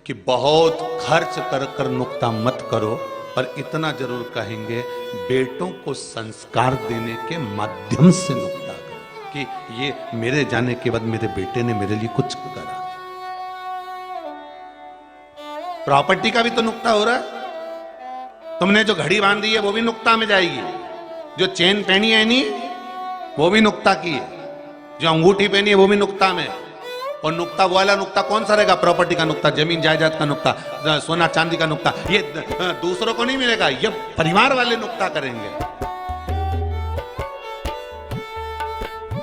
कि बहुत खर्च कर कर नुक्ता मत करो, पर इतना जरूर कहेंगे बेटों को संस्कार देने के माध्यम से नुक्ता करो कि ये मेरे जाने के बाद मेरे बेटे ने मेरे लिए कुछ करा। प्रॉपर्टी का भी तो नुक्ता हो रहा है। तुमने जो घड़ी बांधी है वो भी नुक्ता में जाएगी, जो चेन पहनी है नहीं वो भी नुक्ता की है, जो अंगूठी पहनी है वो भी नुक्ता में है। और नुक्ता वाला नुक्ता कौन सा रहेगा? प्रॉपर्टी का नुक्ता, जमीन जायदाद का नुक्ता, सोना चांदी का नुक्ता। ये दूसरों को नहीं मिलेगा, ये परिवार वाले नुक्ता करेंगे।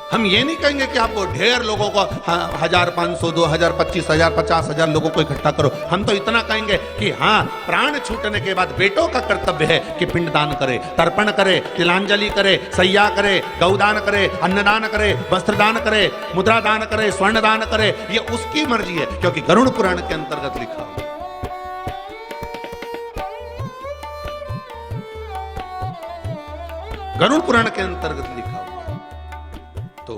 हम ये नहीं कहेंगे कि आप ढेर लोगों को 1500, 2000, 25,000, 50,000 लोगों को इकट्ठा करो। हम तो इतना कहेंगे कि हाँ, प्राण छूटने के बाद बेटों का कर्तव्य है कि पिंडदान करे, तर्पण करे, तिलांजलि करे, सैया करे, गौदान करे, अन्नदान करे, वस्त्रदान करे, मुद्रा दान करे, स्वर्ण दान करे। ये उसकी मर्जी है, क्योंकि गरुड़ पुराण के अंतर्गत लिखा हुआ। गरुड़ पुराण के अंतर्गत लिखा हुआ। तो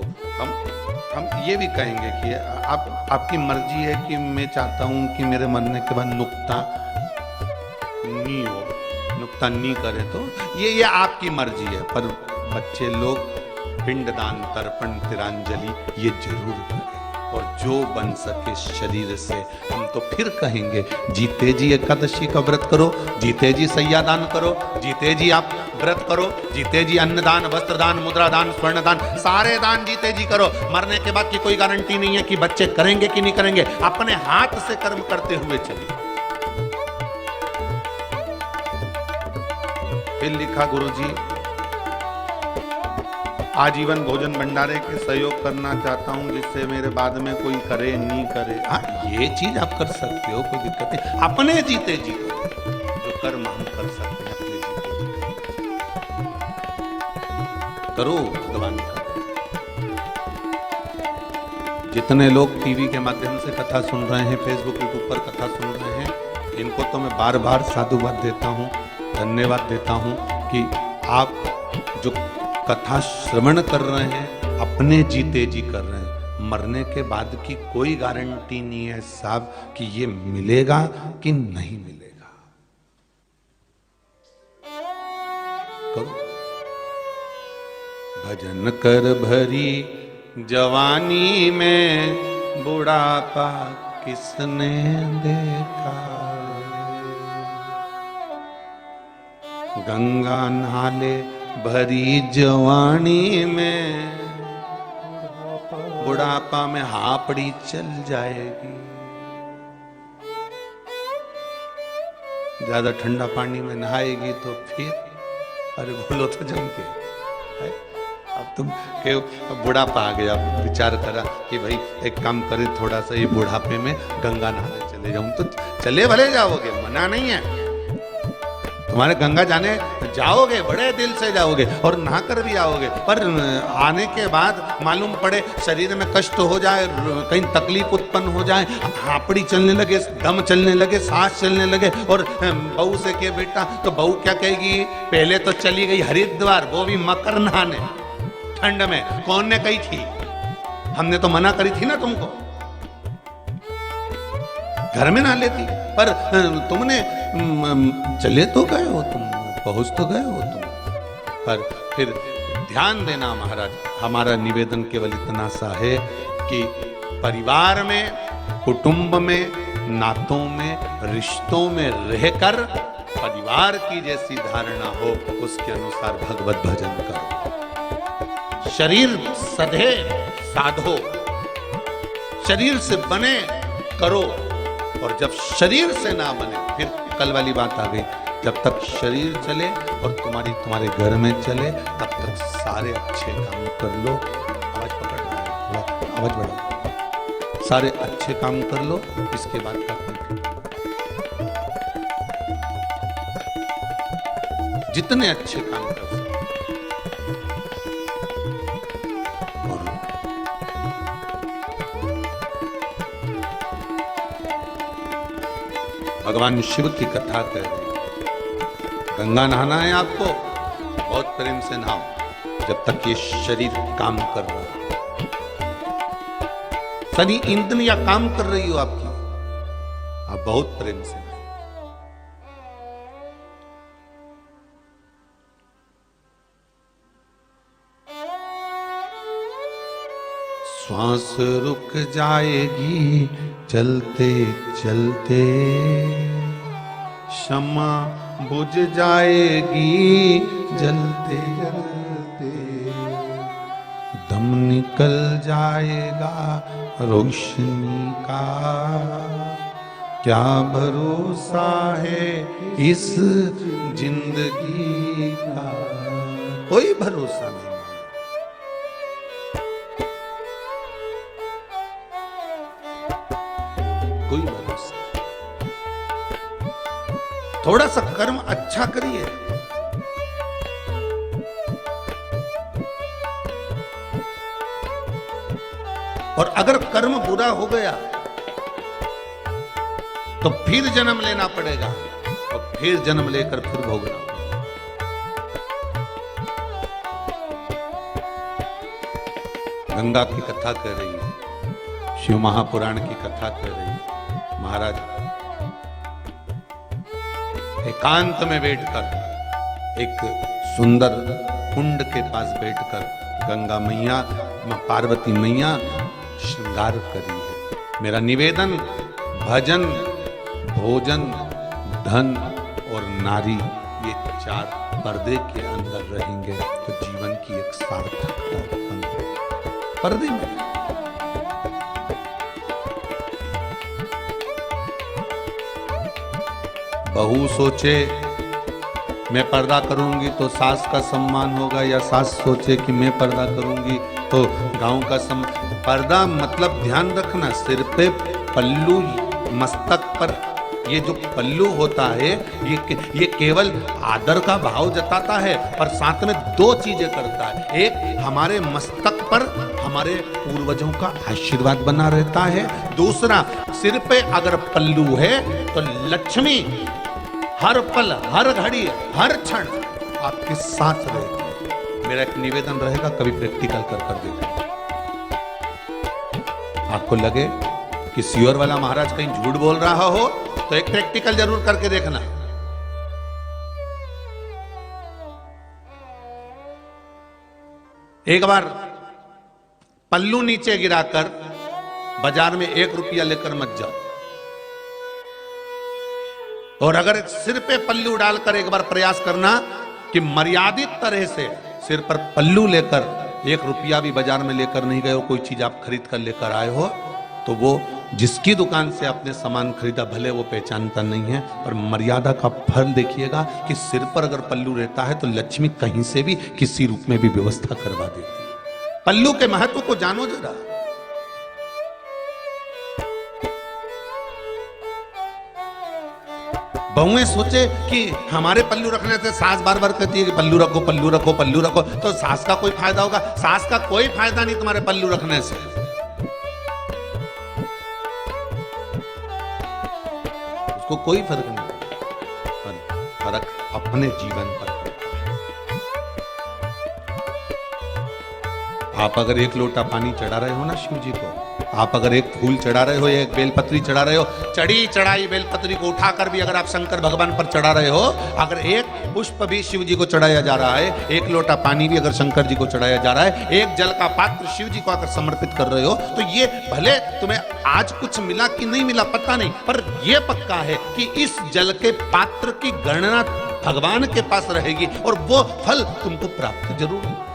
हम ये भी कहेंगे कि आपकी मर्जी है कि मैं चाहता हूं कि मेरे मरने के बाद नुक्ता नहीं हो, नुक्ता नहीं करे, तो ये आपकी मर्जी है। पर बच्चे लोग पिंडदान, तर्पण, तिलांजलि ये जरूर करें। और जो बन सके शरीर से, हम तो फिर कहेंगे जीते जी एकादशी का व्रत करो, जीते जी सैया दान करो, जीते जी आप व्रत करो, जीते जी अन्नदान, वस्त्रदान, मुद्रादान, स्वर्णदान, सारे दान जीते जी करो। मरने के बाद की कोई गारंटी नहीं है कि बच्चे करेंगे कि नहीं करेंगे। अपने हाथ से कर्म करते हुए चलिए। फिर लिखा गुरुजी, आजीवन भोजन भंडारे के सहयोग करना चाहता हूं, जिससे मेरे बाद में कोई करे नहीं करे। हाँ, ये चीज आप कर सकते हो, कोई दिक्कत नहीं। अपने जीते जी जो कर्म हम कर सकते हैं, अपने जीते जी करो, भगवान का। जितने लोग टीवी के माध्यम से कथा सुन रहे हैं, फेसबुक यूट्यूब पर कथा सुन रहे हैं, इनको तो मैं बार बार साधुवाद देता हूँ, धन्यवाद देता हूँ कि आप जो कथा श्रवण कर रहे हैं अपने जीते जी कर रहे हैं। मरने के बाद की कोई गारंटी नहीं है साहब कि ये मिलेगा कि नहीं मिलेगा। करो भजन कर भरी जवानी में, बुढ़ापा किसने देखा। गंगा नाले भरी जवानी में, बुढ़ापा में हापड़ी चल जाएगी। ज्यादा ठंडा पानी में नहाएगी तो फिर अरे बोलो तो जम के है? अब तुम के बुढ़ापा आ गया, विचार करा कि भाई एक काम करे, थोड़ा सा ये बुढ़ापे में गंगा नहाने चले जाऊं, तो चले भले जाओगे, मना नहीं है। तुम्हारे गंगा जाने जाओगे, बड़े दिल से जाओगे और नहा कर भी आओगे। पर आने के बाद मालूम पड़े शरीर में कष्ट हो जाए, कहीं तकलीफ उत्पन्न हो जाए, हापड़ी चलने लगे, दम चलने लगे, सांस चलने लगे, और बहू से के बेटा, तो बहू क्या कहेगी? पहले तो चली गई हरिद्वार, वो भी मकर नहाने ठंड में। कौन ने कही थी? हमने तो मना करी थी ना तुमको, घर में नहा लेती। पर तुमने चले तो गए हो, तुम पहुंच तो गए हो तुम। पर फिर ध्यान देना महाराज, हमारा निवेदन केवल इतना सा है कि परिवार में, कुटुंब में, नातों में, रिश्तों में रहकर परिवार की जैसी धारणा हो, उसके अनुसार भगवत भजन करो। शरीर सधे साधो, शरीर से बने करो। और जब शरीर से ना बने, फिर कल वाली बात आ गई, जब तक शरीर चले और तुम्हारे घर में चले, तब तक सारे अच्छे काम कर लो। आवाज पकड़ लो, आवाज बढ़ाओ। सारे अच्छे काम कर लो, इसके बाद जितने अच्छे काम कर सकते। भगवान शिव की कथा कह रही, गंगा नहाना है आपको, बहुत प्रेम से नहाओ जब तक ये शरीर काम कर रहा है। सारी इंद्रियां काम कर रही हो आपकी, आप बहुत प्रेम से। श्वास रुक जाएगी चलते चलते, क्षमा बुझ जाएगी जलते जलते, दम निकल जाएगा रोशनी का, क्या भरोसा है इस जिंदगी का। कोई भरोसा नहीं, कोई भरोसा। थोड़ा सा कर्म अच्छा करिए, और अगर कर्म बुरा हो गया तो फिर जन्म लेना पड़ेगा, और फिर जन्म लेकर फिर भोगना। गंगा की कथा कर रही है, शिव महापुराण की कथा कर रही है। महाराज एकांत में बैठकर एक सुंदर कुंड के पास बैठकर गंगा मैया, पार्वती मैया श्रृंगार कर रही है। मेरा निवेदन, भजन, भोजन, धन और नारी, ये चार पर्दे के अंदर रहेंगे तो जीवन की एक सार्थकता बनती। पर्दे में बहू सोचे मैं पर्दा करूंगी तो सास का सम्मान होगा, या सास सोचे कि मैं पर्दा करूंगी तो गांव का पर्दा मतलब ध्यान रखना, सिर पे पल्लू, मस्तक पर ये जो पल्लू होता है ये केवल आदर का भाव जताता है, पर साथ में दो चीजें करता है। एक, हमारे मस्तक पर हमारे पूर्वजों का आशीर्वाद बना रहता है। दूसरा, सिर पे अगर पल्लू है तो लक्ष्मी हर पल, हर घड़ी, हर क्षण आपके साथ रहेगी। मेरा एक निवेदन रहेगा, कभी प्रैक्टिकल कर देगा। आपको लगे कि सियोर वाला महाराज कहीं झूठ बोल रहा हो तो एक प्रैक्टिकल जरूर करके देखना। एक बार पल्लू नीचे गिराकर बाजार में 1 रुपया लेकर मत जाओ, और अगर सिर पे पल्लू डालकर एक बार प्रयास करना कि मर्यादित तरह से सिर पर पल्लू लेकर 1 रुपया भी बाजार में लेकर नहीं गए हो, कोई चीज आप खरीद कर लेकर आए हो, तो वो जिसकी दुकान से आपने सामान खरीदा भले वो पहचानता नहीं है, पर मर्यादा का फल देखिएगा कि सिर पर अगर पल्लू रहता है तो लक्ष्मी कहीं से भी किसी रूप में भी व्यवस्था करवा देती है। पल्लू के महत्व को जानो जरा। बहुएं सोचे कि हमारे पल्लू रखने से सास बार बार कहती है कि पल्लू रखो, पल्लू रखो, पल्लू रखो, तो सास का कोई फायदा होगा? सास का कोई फायदा नहीं तुम्हारे पल्लू रखने से। उसको कोई फर्क नहीं, पर फर्क अपने जीवन पर। आप अगर 1 लोटा पानी चढ़ा रहे हो ना शिव जी को, आप अगर एक फूल चढ़ा रहे हो, एक बेलपत्री चढ़ा रहे हो, चढ़ी चढ़ाई बेलपत्री को उठाकर भी अगर आप शंकर भगवान पर चढ़ा रहे हो, अगर एक पुष्प भी शिव जी को चढ़ाया जा रहा है, 1 लोटा पानी भी अगर शंकर जी को चढ़ाया जा रहा है, एक जल का पात्र शिव जी को अगर समर्पित कर रहे हो, तो ये भले तुम्हें आज कुछ मिला कि नहीं मिला पता नहीं, पर यह पक्का है कि इस जल के पात्र की गणना भगवान के पास रहेगी और वो फल तुमको प्राप्त जरूर होगा।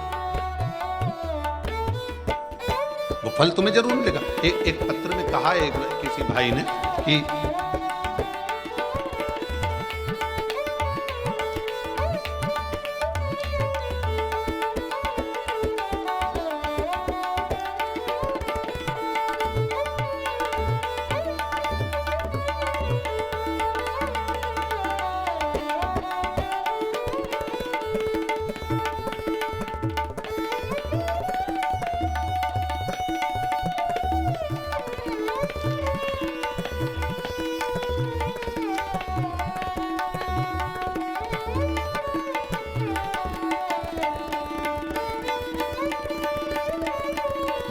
वो फल तुम्हें जरूर मिलेगा। एक पत्र में कहा है किसी भाई ने कि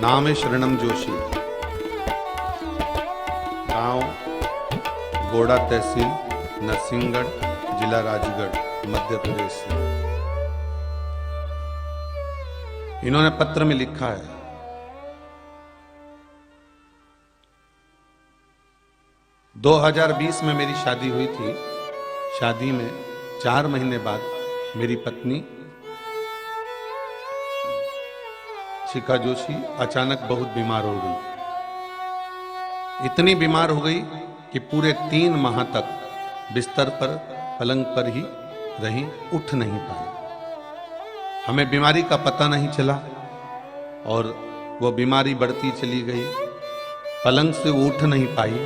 नाम है शरणम जोशी, गांव गोड़ा तहसील, नरसिंहगढ़, जिला राजगढ़, मध्य प्रदेश से। इन्होंने पत्र में लिखा है, " 2020 में मेरी शादी हुई थी। शादी में 4 महीने बाद मेरी पत्नी शिखा जोशी अचानक बहुत बीमार हो गई। इतनी बीमार हो गई कि पूरे 3 माह तक बिस्तर पर, पलंग पर ही रही, उठ नहीं पाई। हमें बीमारी का पता नहीं चला और वो बीमारी बढ़ती चली गई। पलंग से वो उठ नहीं पाई।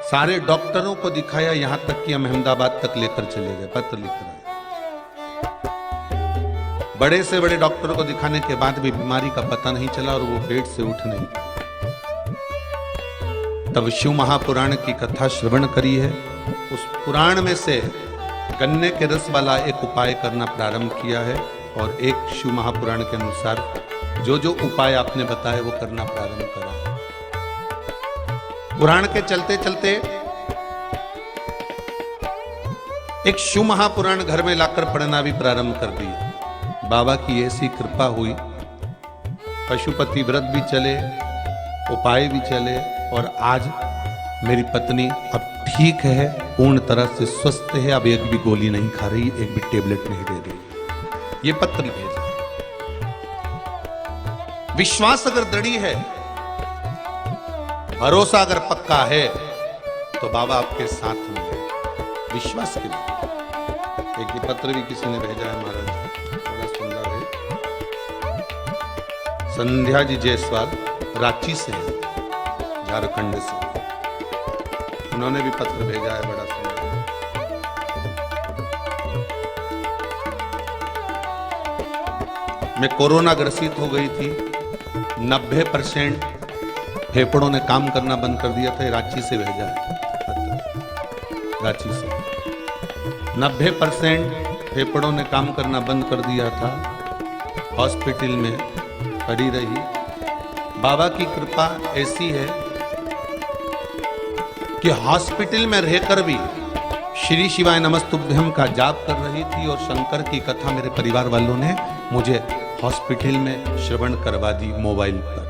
सारे डॉक्टरों को दिखाया, यहां तक कि हम अहमदाबाद तक लेकर चले गए। पत्र लिख रहा है, बड़े से बड़े डॉक्टरों को दिखाने के बाद भी बीमारी का पता नहीं चला और वो बेड से उठ नहीं पाई। तब शिव महापुराण की कथा श्रवण करी है। उस पुराण में से गन्ने के रस वाला एक उपाय करना प्रारंभ किया है और एक शिव महापुराण के अनुसार जो जो उपाय आपने बताए वो करना प्रारंभ करा। पुराण के चलते चलते एक शिव महापुराण घर में लाकर पढ़ना भी प्रारंभ कर दिया। बाबा की ऐसी कृपा हुई, पशुपति व्रत भी चले, उपाय भी चले और आज मेरी पत्नी अब ठीक है, पूर्ण तरह से स्वस्थ है। अब एक भी गोली नहीं खा रही, एक भी टेबलेट नहीं ले रही। ये पत्र भेजा। विश्वास अगर दृढ़ है, भरोसा अगर पक्का है तो बाबा आपके साथ में है। विश्वास के लिए एक ही पत्र भी किसी ने भेजा है महाराज, बड़ा सुंदर है। संध्या जी जायसवाल रांची से है, झारखंड से। उन्होंने भी पत्र भेजा है, बड़ा सुंदर। मैं कोरोना ग्रसित हो गई थी। 90% फेफड़ों ने काम करना बंद कर दिया था। रांची से भेजा है पत्र, रांची से। 90% फेफड़ों ने काम करना बंद कर दिया था। हॉस्पिटल में पड़ी रही। बाबा की कृपा ऐसी है कि हॉस्पिटल में रहकर भी श्री शिवाय नमस्तुभ्यम का जाप कर रही थी और शंकर की कथा मेरे परिवार वालों ने मुझे हॉस्पिटल में श्रवण करवा दी मोबाइल पर।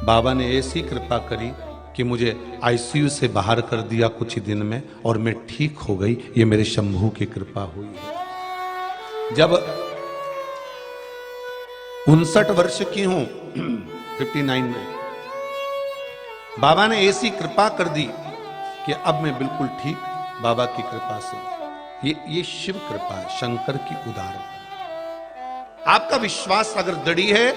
बाबा ने ऐसी कृपा करी कि मुझे आईसीयू से बाहर कर दिया कुछ ही दिन में और मैं ठीक हो गई। ये मेरे शंभू की कृपा हुई है। जब 59 वर्ष की हूं, 59 में, बाबा ने ऐसी कृपा कर दी कि अब मैं बिल्कुल ठीक, बाबा की कृपा से। ये शिव कृपा है, शंकर की उदाहरण। आपका विश्वास अगर दृढ़ है,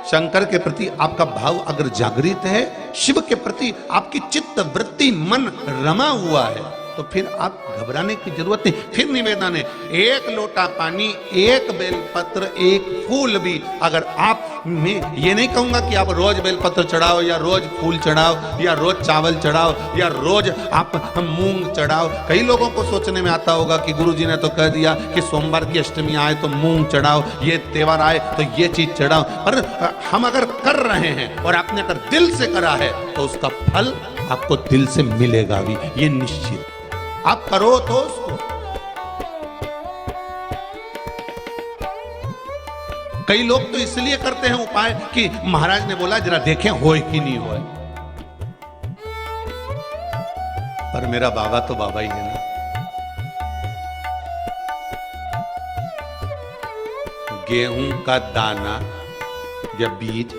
शंकर के प्रति आपका भाव अगर जागृत है, शिव के प्रति आपकी चित्त वृत्ति मन रमा हुआ है, तो फिर आप घबराने की जरूरत नहीं। फिर निवेदन है, 1 लोटा पानी, 1 बेलपत्र, 1 फूल भी अगर आप, मैं ये नहीं कहूंगा कि आप रोज बेलपत्र चढ़ाओ या रोज फूल चढ़ाओ या रोज चावल चढ़ाओ या रोज आप मूंग चढ़ाओ। कई लोगों को सोचने में आता होगा कि गुरुजी ने तो कह दिया कि सोमवार की अष्टमी आए तो मूंग चढ़ाओ, ये त्योहार आए तो ये चीज चढ़ाओ। पर हम अगर कर रहे हैं और आपने अगर दिल से करा है तो उसका फल आपको दिल से मिलेगा भी, ये निश्चित। आप करो तो उसको। कई लोग तो इसलिए करते हैं उपाय कि महाराज ने बोला जरा देखें होए कि नहीं होए। पर मेरा बाबा तो बाबा ही है ना। गेहूं का दाना या बीज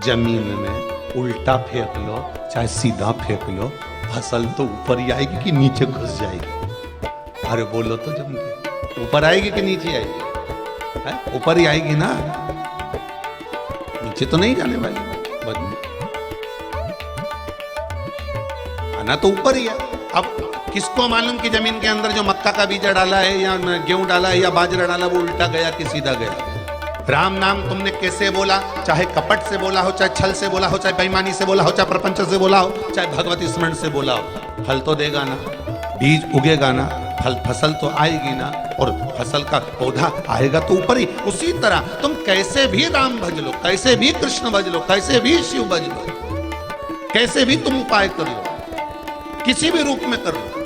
जमीन में उल्टा फेंक लो चाहे सीधा फेंक लो, फसल तो ऊपर ही आएगी कि नीचे घुस जाएगी? अरे बोलो तो जम के, ऊपर आएगी कि नीचे आएगी? ऊपर ही आएगी ना, नीचे तो नहीं जाने वाली। आना तो ऊपर ही है। अब किसको मालूम कि जमीन के अंदर जो मक्का का बीज डाला है या गेहूं डाला है या बाजरा डाला वो उल्टा गया कि सीधा गया? राम नाम तुमने कैसे बोला, चाहे कपट से बोला हो, चाहे छल से बोला हो, चाहे बेईमानी से बोला हो, चाहे प्रपंच से बोला हो, चाहे भगवती स्मरण से बोला हो, फल तो देगा ना, बीज उगेगा ना, फसल तो आएगी ना, और फसल का पौधा आएगा तो ऊपर ही। उसी तरह तुम कैसे भी राम भज लो, कैसे भी कृष्ण भज लो, कैसे भी शिव भज लो, कैसे भी तुम उपाय कर लो, किसी भी रूप में कर लो,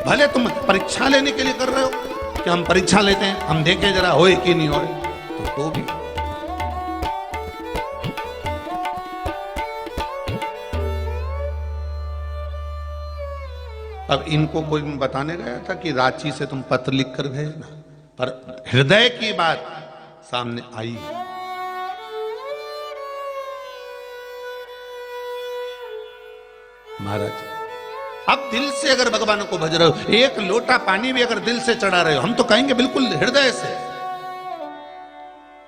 भले तुम परीक्षा लेने के लिए कर रहे हो कि हम परीक्षा लेते हैं, हम देखें जरा होए कि नहीं होए, तो भी अब इनको कोई बताने गया था कि रांची से तुम पत्र लिख कर भेजना, पर हृदय की बात सामने आई। महाराज अब दिल से अगर भगवान को भज रहे हो, एक लोटा पानी भी अगर दिल से चढ़ा रहे हो, हम तो कहेंगे बिल्कुल हृदय से।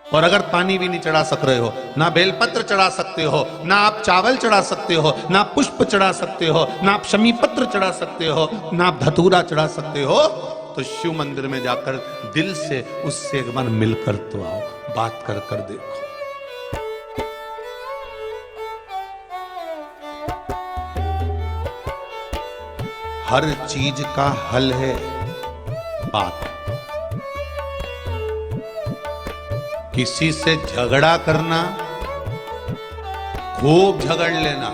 और अगर पानी भी नहीं चढ़ा सक रहे हो, ना बेलपत्र चढ़ा सकते हो, ना आप चावल चढ़ा सकते हो, ना पुष्प चढ़ा सकते हो, ना आप शमी पत्र चढ़ा सकते हो, ना आप धतूरा चढ़ा सकते हो, तो शिव मंदिर में जाकर दिल से उससे एक बार मिलकर तो आओ, बात कर कर देखो। हर चीज का हल है बात। किसी से झगड़ा करना, खूब झगड़ लेना,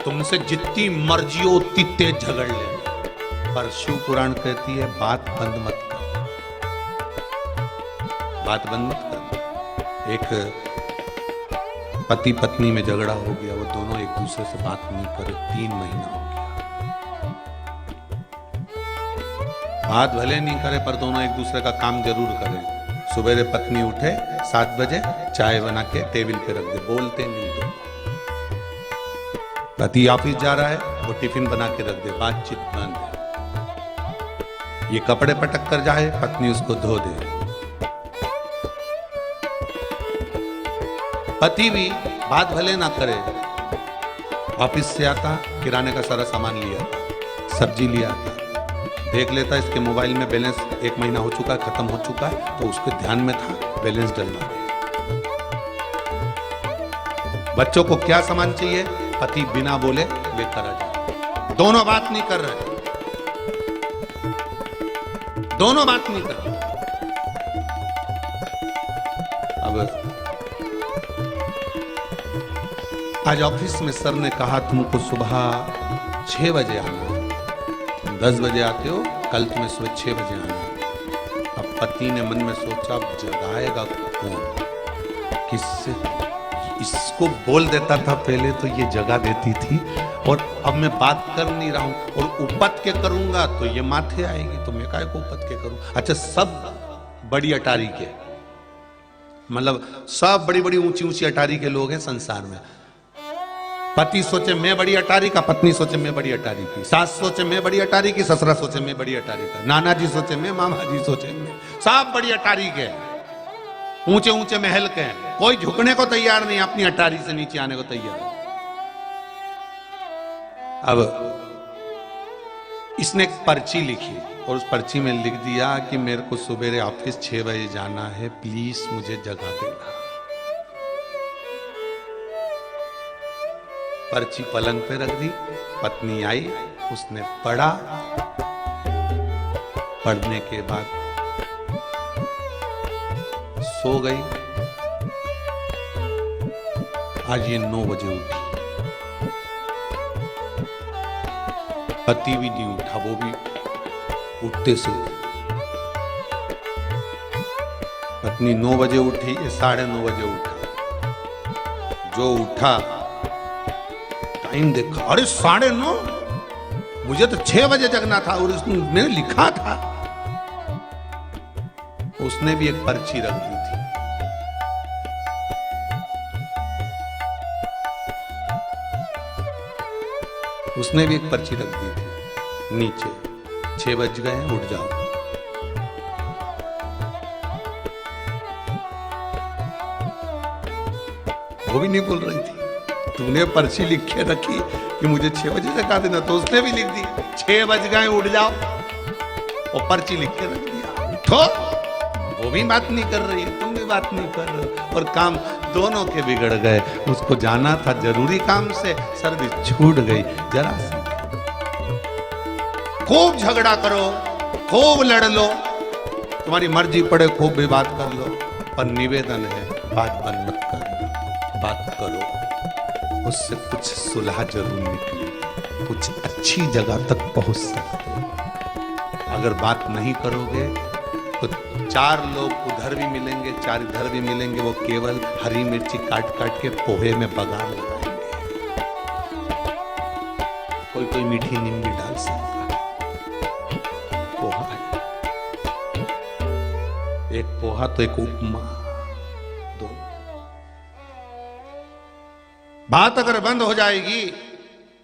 तुमसे जितनी मर्जी हो उतनी तेज झगड़ लेना, पर शिव पुराण कहती है बात बंद मत कर, बात बंद मत कर। एक पति पत्नी में झगड़ा हो गया, वो दोनों एक दूसरे से बात नहीं करे, 3 महीना हो गया, बात भले नहीं करे पर दोनों एक दूसरे का काम जरूर करें। सुबह पत्नी उठे 7 बजे, चाय बना के टेबल पे रख दे, बोलते नहीं दो। पति ऑफिस जा रहा है, वो टिफिन बना के रख दे, बातचीत बंद है। ये कपड़े पटक कर जाए, पत्नी उसको धो दे। पति भी बात भले ना करे, ऑफिस से आता किराने का सारा सामान लिया, सब्जी लिया आता, देख लेता इसके मोबाइल में बैलेंस 1 महीना हो चुका है, खत्म हो चुका है, तो उसके ध्यान में था बैलेंस डलवा दे। बच्चों को क्या सामान चाहिए, पति बिना बोले लेकर आ जाए। दोनों बात नहीं कर रहे, दोनों बात नहीं कर रहे। अब आज ऑफिस में सर ने कहा तुमको सुबह 6 बजे आना है, 10 बजे आते हो, कल तुम्हें सुबह 6 बजे आना है। अब पति ने मन में सोचा अब जगाएगा कौन, किससे, इसको बोल देता था पहले तो ये जगा देती थी, और अब मैं बात कर नहीं रहा हूं, और उपत के करूंगा तो ये माथे आएगी, तो मैं काय को उपत के करूं। अच्छा सब बड़ी अटारी के, मतलब सब बड़ी बड़ी ऊंची ऊंची अटारी के लोग हैं संसार में। पति सोचे मैं बड़ी अटारी का, पत्नी सोचे मैं बड़ी अटारी की, सास सोचे मैं बड़ी अटारी की, ससुरा सोचे मैं बड़ी अटारी का, नाना जी सोचे मैं, मामा जी सोचे मैं, सब बड़ी अटारी के, ऊंचे ऊंचे महल के, कोई झुकने को तैयार नहीं, अपनी अटारी से नीचे आने को तैयार। अब इसने एक पर्ची लिखी और उस पर्ची में लिख दिया कि मेरे को सुबेरे ऑफिस 6 बजे जाना है, प्लीज मुझे जगा देना। पर्ची पलंग पे रख दी, पत्नी आई, उसने पढ़ा, पढ़ने के बाद सो गई। आज ये 9 बजे उठी, पति भी नहीं उठा, वो भी उठते से पत्नी 9 बजे उठी, ये 9:30 बजे उठा। जो उठा टाइम देखा, अरे 9:30, मुझे तो 6 बजे जगना था और मैंने लिखा था। उसने भी एक पर्ची रख दी थी, उसने भी एक पर्ची रख दी थी नीचे, 6 बज गए, उठ जाओ। वो भी नहीं बोल रही थी, तूने पर्ची लिख के रखी कि मुझे 6 बजे जगा देना, तो उसने भी लिख दी 6 बज गए उठ जाओ, और पर्ची लिख के रख दिया। उठो, वो भी बात नहीं कर रही है, तुम भी बात नहीं कर रहे हो, और काम दोनों के बिगड़ गए। उसको जाना था जरूरी काम से, सर्विस छूट गई जरा सी। खूब झगड़ा करो, खूब लड़ लो, तुम्हारी मर्जी पड़े, खूब भी बात कर लो, पर निवेदन है बात बंद मत करना, बात करो, उससे कुछ सुलह जरूर निकले। कुछ अच्छी जगह तक पहुंच सकते हो। अगर बात नहीं करोगे तो 4 लोग उधर भी मिलेंगे, 4 इधर भी मिलेंगे, वो केवल हरी मिर्ची काट काट के पोहे में बघार लगाएंगे। कोई कोई मीठी नीम भी डाल सकता है। पोहा है, एक पोहा तो एक उपमा, दो। बात अगर बंद हो जाएगी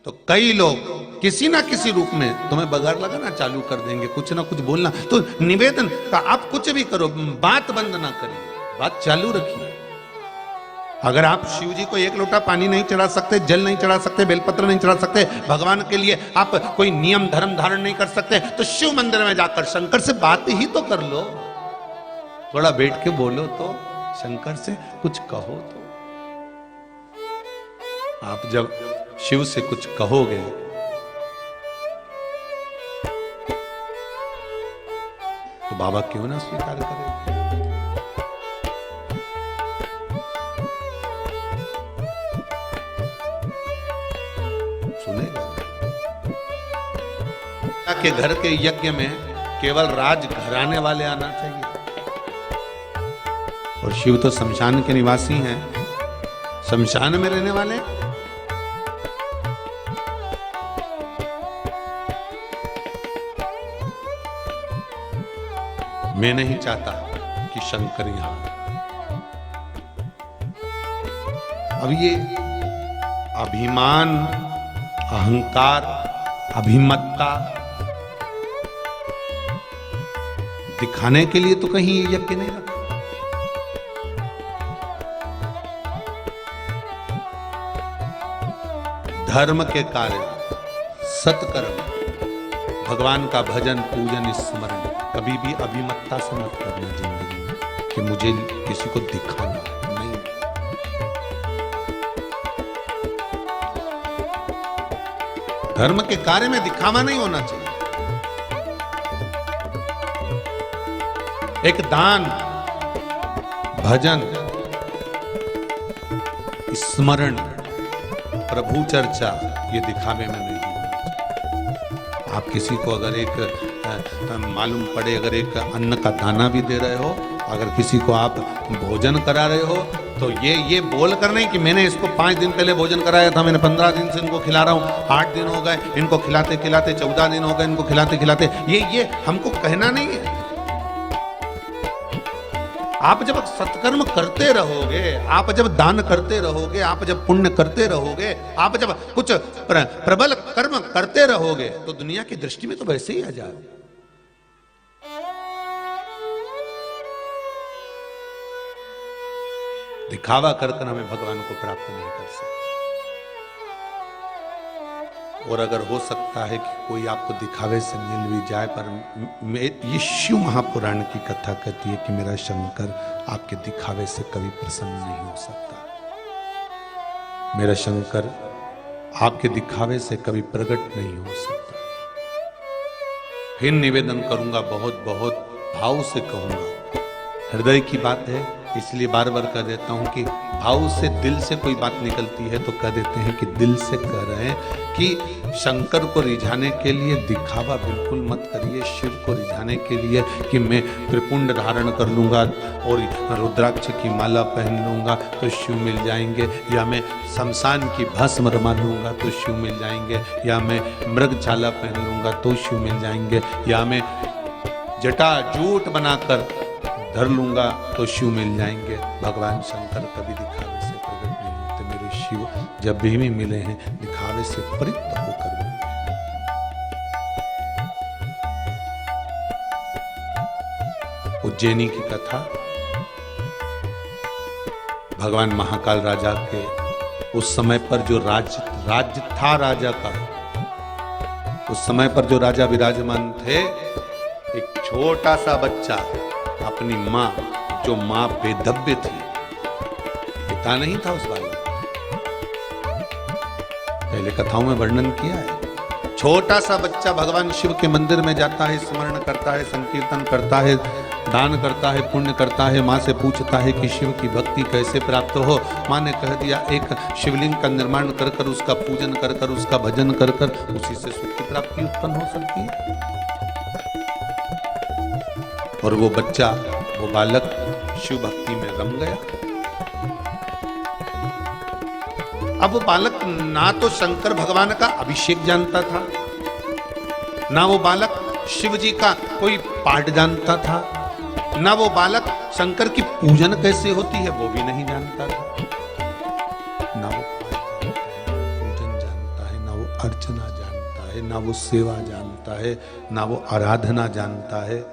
तो कई लोग किसी ना किसी रूप में तुम्हें बघार लगाना चालू कर देंगे, कुछ ना कुछ बोलना। तो निवेदन का आप कुछ भी करो, बात बंद ना करिए, बात चालू रखिए। अगर आप शिव जी को 1 लोटा पानी नहीं चढ़ा सकते, जल नहीं चढ़ा सकते, बेलपत्र नहीं चढ़ा सकते, भगवान के लिए आप कोई नियम धर्म धारण नहीं कर सकते, तो शिव मंदिर में जाकर शंकर से बात ही तो कर लो। थोड़ा बैठ के बोलो तो, शंकर से कुछ कहो तो। आप जब शिव से कुछ कहोगे तो बाबा क्यों ना स्वीकार करें। सुनेगा के घर के यज्ञ में केवल राज घराने वाले आना चाहिए, और शिव तो शमशान के निवासी हैं, शमशान में रहने वाले। मैं नहीं चाहता कि शंकर यहां। अब ये अभिमान, अहंकार, अभिमत्ता दिखाने के लिए तो कहीं ये यज्ञ नहीं रखा। धर्म के कार्य, सत्कर्म, भगवान का भजन, पूजन, स्मरण, कभी भी अभिमत्ता से मत करना जिंदगी में कि मुझे किसी को दिखाना नहीं। धर्म के कार्य में दिखावा नहीं होना चाहिए। एक दान, भजन, स्मरण, प्रभु चर्चा, ये दिखावे में नहीं। आप किसी को अगर एक मालूम पड़े, अगर एक अन्न का दाना भी दे रहे हो, अगर किसी को आप भोजन करा रहे हो, तो ये बोल कर नहीं कि मैंने इसको 5 दिन पहले भोजन कराया था, मैंने 15 दिन से इनको खिला रहा हूँ, 8 दिन हो गए इनको खिलाते खिलाते, 14 दिन हो गए इनको खिलाते खिलाते, ये हमको कहना नहीं है। आप जब सत्कर्म करते रहोगे, आप जब दान करते रहोगे, आप जब पुण्य करते रहोगे, आप जब कुछ प्रबल कर्म करते रहोगे, तो दुनिया की दृष्टि में तो वैसे ही आ जाओगे। दिखावा कर हमें भगवान को प्राप्त नहीं कर सकते। और अगर हो सकता है कि कोई आपको दिखावे से मिल भी जाए, पर ये शिव महापुराण की कथा कहती है कि मेरा शंकर आपके दिखावे से कभी प्रसन्न नहीं हो सकता। मेरा शंकर आपके दिखावे से कभी प्रकट नहीं हो सकता। फिर निवेदन करूंगा, बहुत बहुत भाव से कहूंगा, हृदय की बात है, इसलिए बार बार कह देता हूं कि भाव से, दिल से कोई बात निकलती है तो कह देते हैं कि दिल से कह रहे हैं कि शंकर को रिझाने के लिए दिखावा बिल्कुल मत करिए। शिव को रिझाने के लिए कि मैं त्रिपुंड धारण कर लूंगा और रुद्राक्ष की माला पहन लूंगा तो शिव मिल जाएंगे, या मैं शमशान की भस्म रमा लूंगा तो शिव मिल जाएंगे, या मैं मृगछाला पहन लूंगा तो शिव मिल जाएंगे, या मैं जटा जूट बनाकर धर लूंगा तो शिव मिल जाएंगे। भगवान शंकर कभी दिखावे से प्रकट नहीं होते। मेरे शिव जब भी मिले हैं दिखावे से परित होकर मिले। उज्जैनी की कथा, भगवान महाकाल राजा के उस समय पर जो राज्य था राजा का, उस समय पर जो राजा विराजमान थे, एक छोटा सा बच्चा अपनी माँ, जो माँ बेदब्य थी, पिता नहीं था उस बालक, पहले कथाओं में वर्णन किया है। छोटा सा बच्चा भगवान शिव के मंदिर में जाता है, स्मरण करता है, संकीर्तन करता है, दान करता है, पुण्य करता है, माँ से पूछता है कि शिव की भक्ति कैसे प्राप्त हो। माँ ने कह दिया एक शिवलिंग का निर्माण कर कर, उसका पूजन कर कर, उसका भजन कर कर, उसी से सुख की प्राप्ति उत्पन्न हो सकती है। और वो बच्चा, वो बालक शिव भक्ति में रम गया। अब वो बालक ना तो शंकर भगवान का अभिषेक जानता था, ना वो बालक शिव जी का कोई पाठ जानता था, ना वो बालक शंकर की पूजन कैसे होती है वो भी नहीं जानता था। ना वो पूजन जानता है, ना वो अर्चना जानता है, ना वो सेवा जानता है, ना वो आराधना जानता है।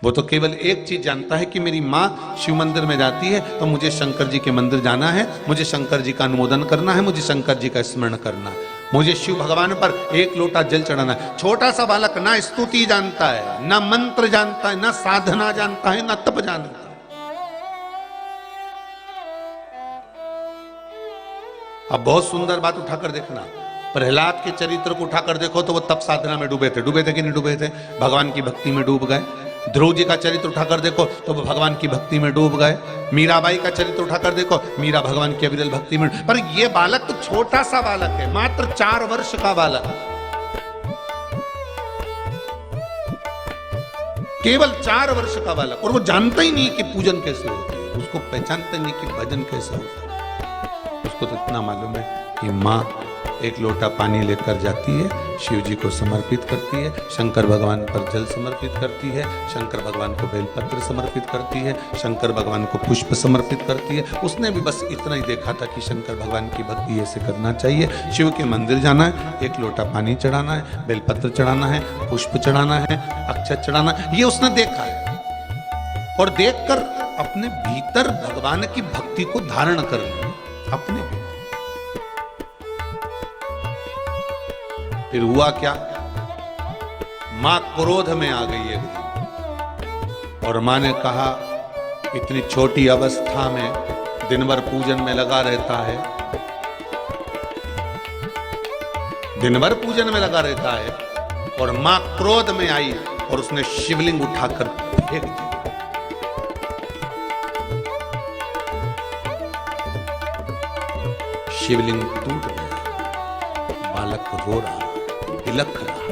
वो तो केवल एक चीज जानता है कि मेरी माँ शिव मंदिर में जाती है तो मुझे शंकर जी के मंदिर जाना है, मुझे शंकर जी का अनुमोदन करना है, मुझे शंकर जी का स्मरण करना है, मुझे शिव भगवान पर एक लोटा जल चढ़ाना है। छोटा सा बालक ना स्तुति जानता है, ना मंत्र जानता है, ना साधना जानता है, ना तप जानता है। अब बहुत सुंदर बात उठाकर देखना, प्रहलाद के चरित्र को उठाकर देखो तो वो तप साधना में डूबे थे। डूबे थे कि नहीं डूबे थे? भगवान की भक्ति में डूब गए। ध्रुव जी का चरित्र उठाकर देखो तो वो भगवान की भक्ति में डूब गए। मीराबाई का चरित्र उठाकर देखो, मीरा भगवान की अविरल भक्ति में। पर ये बालक तो छोटा सा बालक है, मात्र 4 वर्ष का बालक, केवल 4 वर्ष का बालक, और वो जानता ही नहीं कि पूजन कैसे होती है, उसको पहचानता ही नहीं कि भजन कैसा होता है। उसको तो इतना मालूम है कि माँ एक लोटा पानी लेकर जाती है, शिव जी को समर्पित करती है, शंकर भगवान पर जल समर्पित करती है, शंकर भगवान को बेलपत्र समर्पित करती है, शंकर भगवान को पुष्प समर्पित करती है। उसने भी बस इतना ही देखा था कि शंकर भगवान की भक्ति ऐसे करना चाहिए, शिव के मंदिर जाना है, एक लोटा पानी चढ़ाना है, बेलपत्र चढ़ाना है, पुष्प चढ़ाना है, अक्षत चढ़ाना है, ये उसने देखा है। और देखकर अपने भीतर भगवान की भक्ति को धारण कर लिया अपने भीतर। फिर हुआ क्या, मां क्रोध में आ गई एक दिन, और मां ने कहा इतनी छोटी अवस्था में दिन भर पूजन में लगा रहता है, दिन भर पूजन में लगा रहता है। और मां क्रोध में आई और उसने शिवलिंग उठाकर फेंक दी। शिवलिंग टूट गया, बालक रो रहा, बिलख रहा,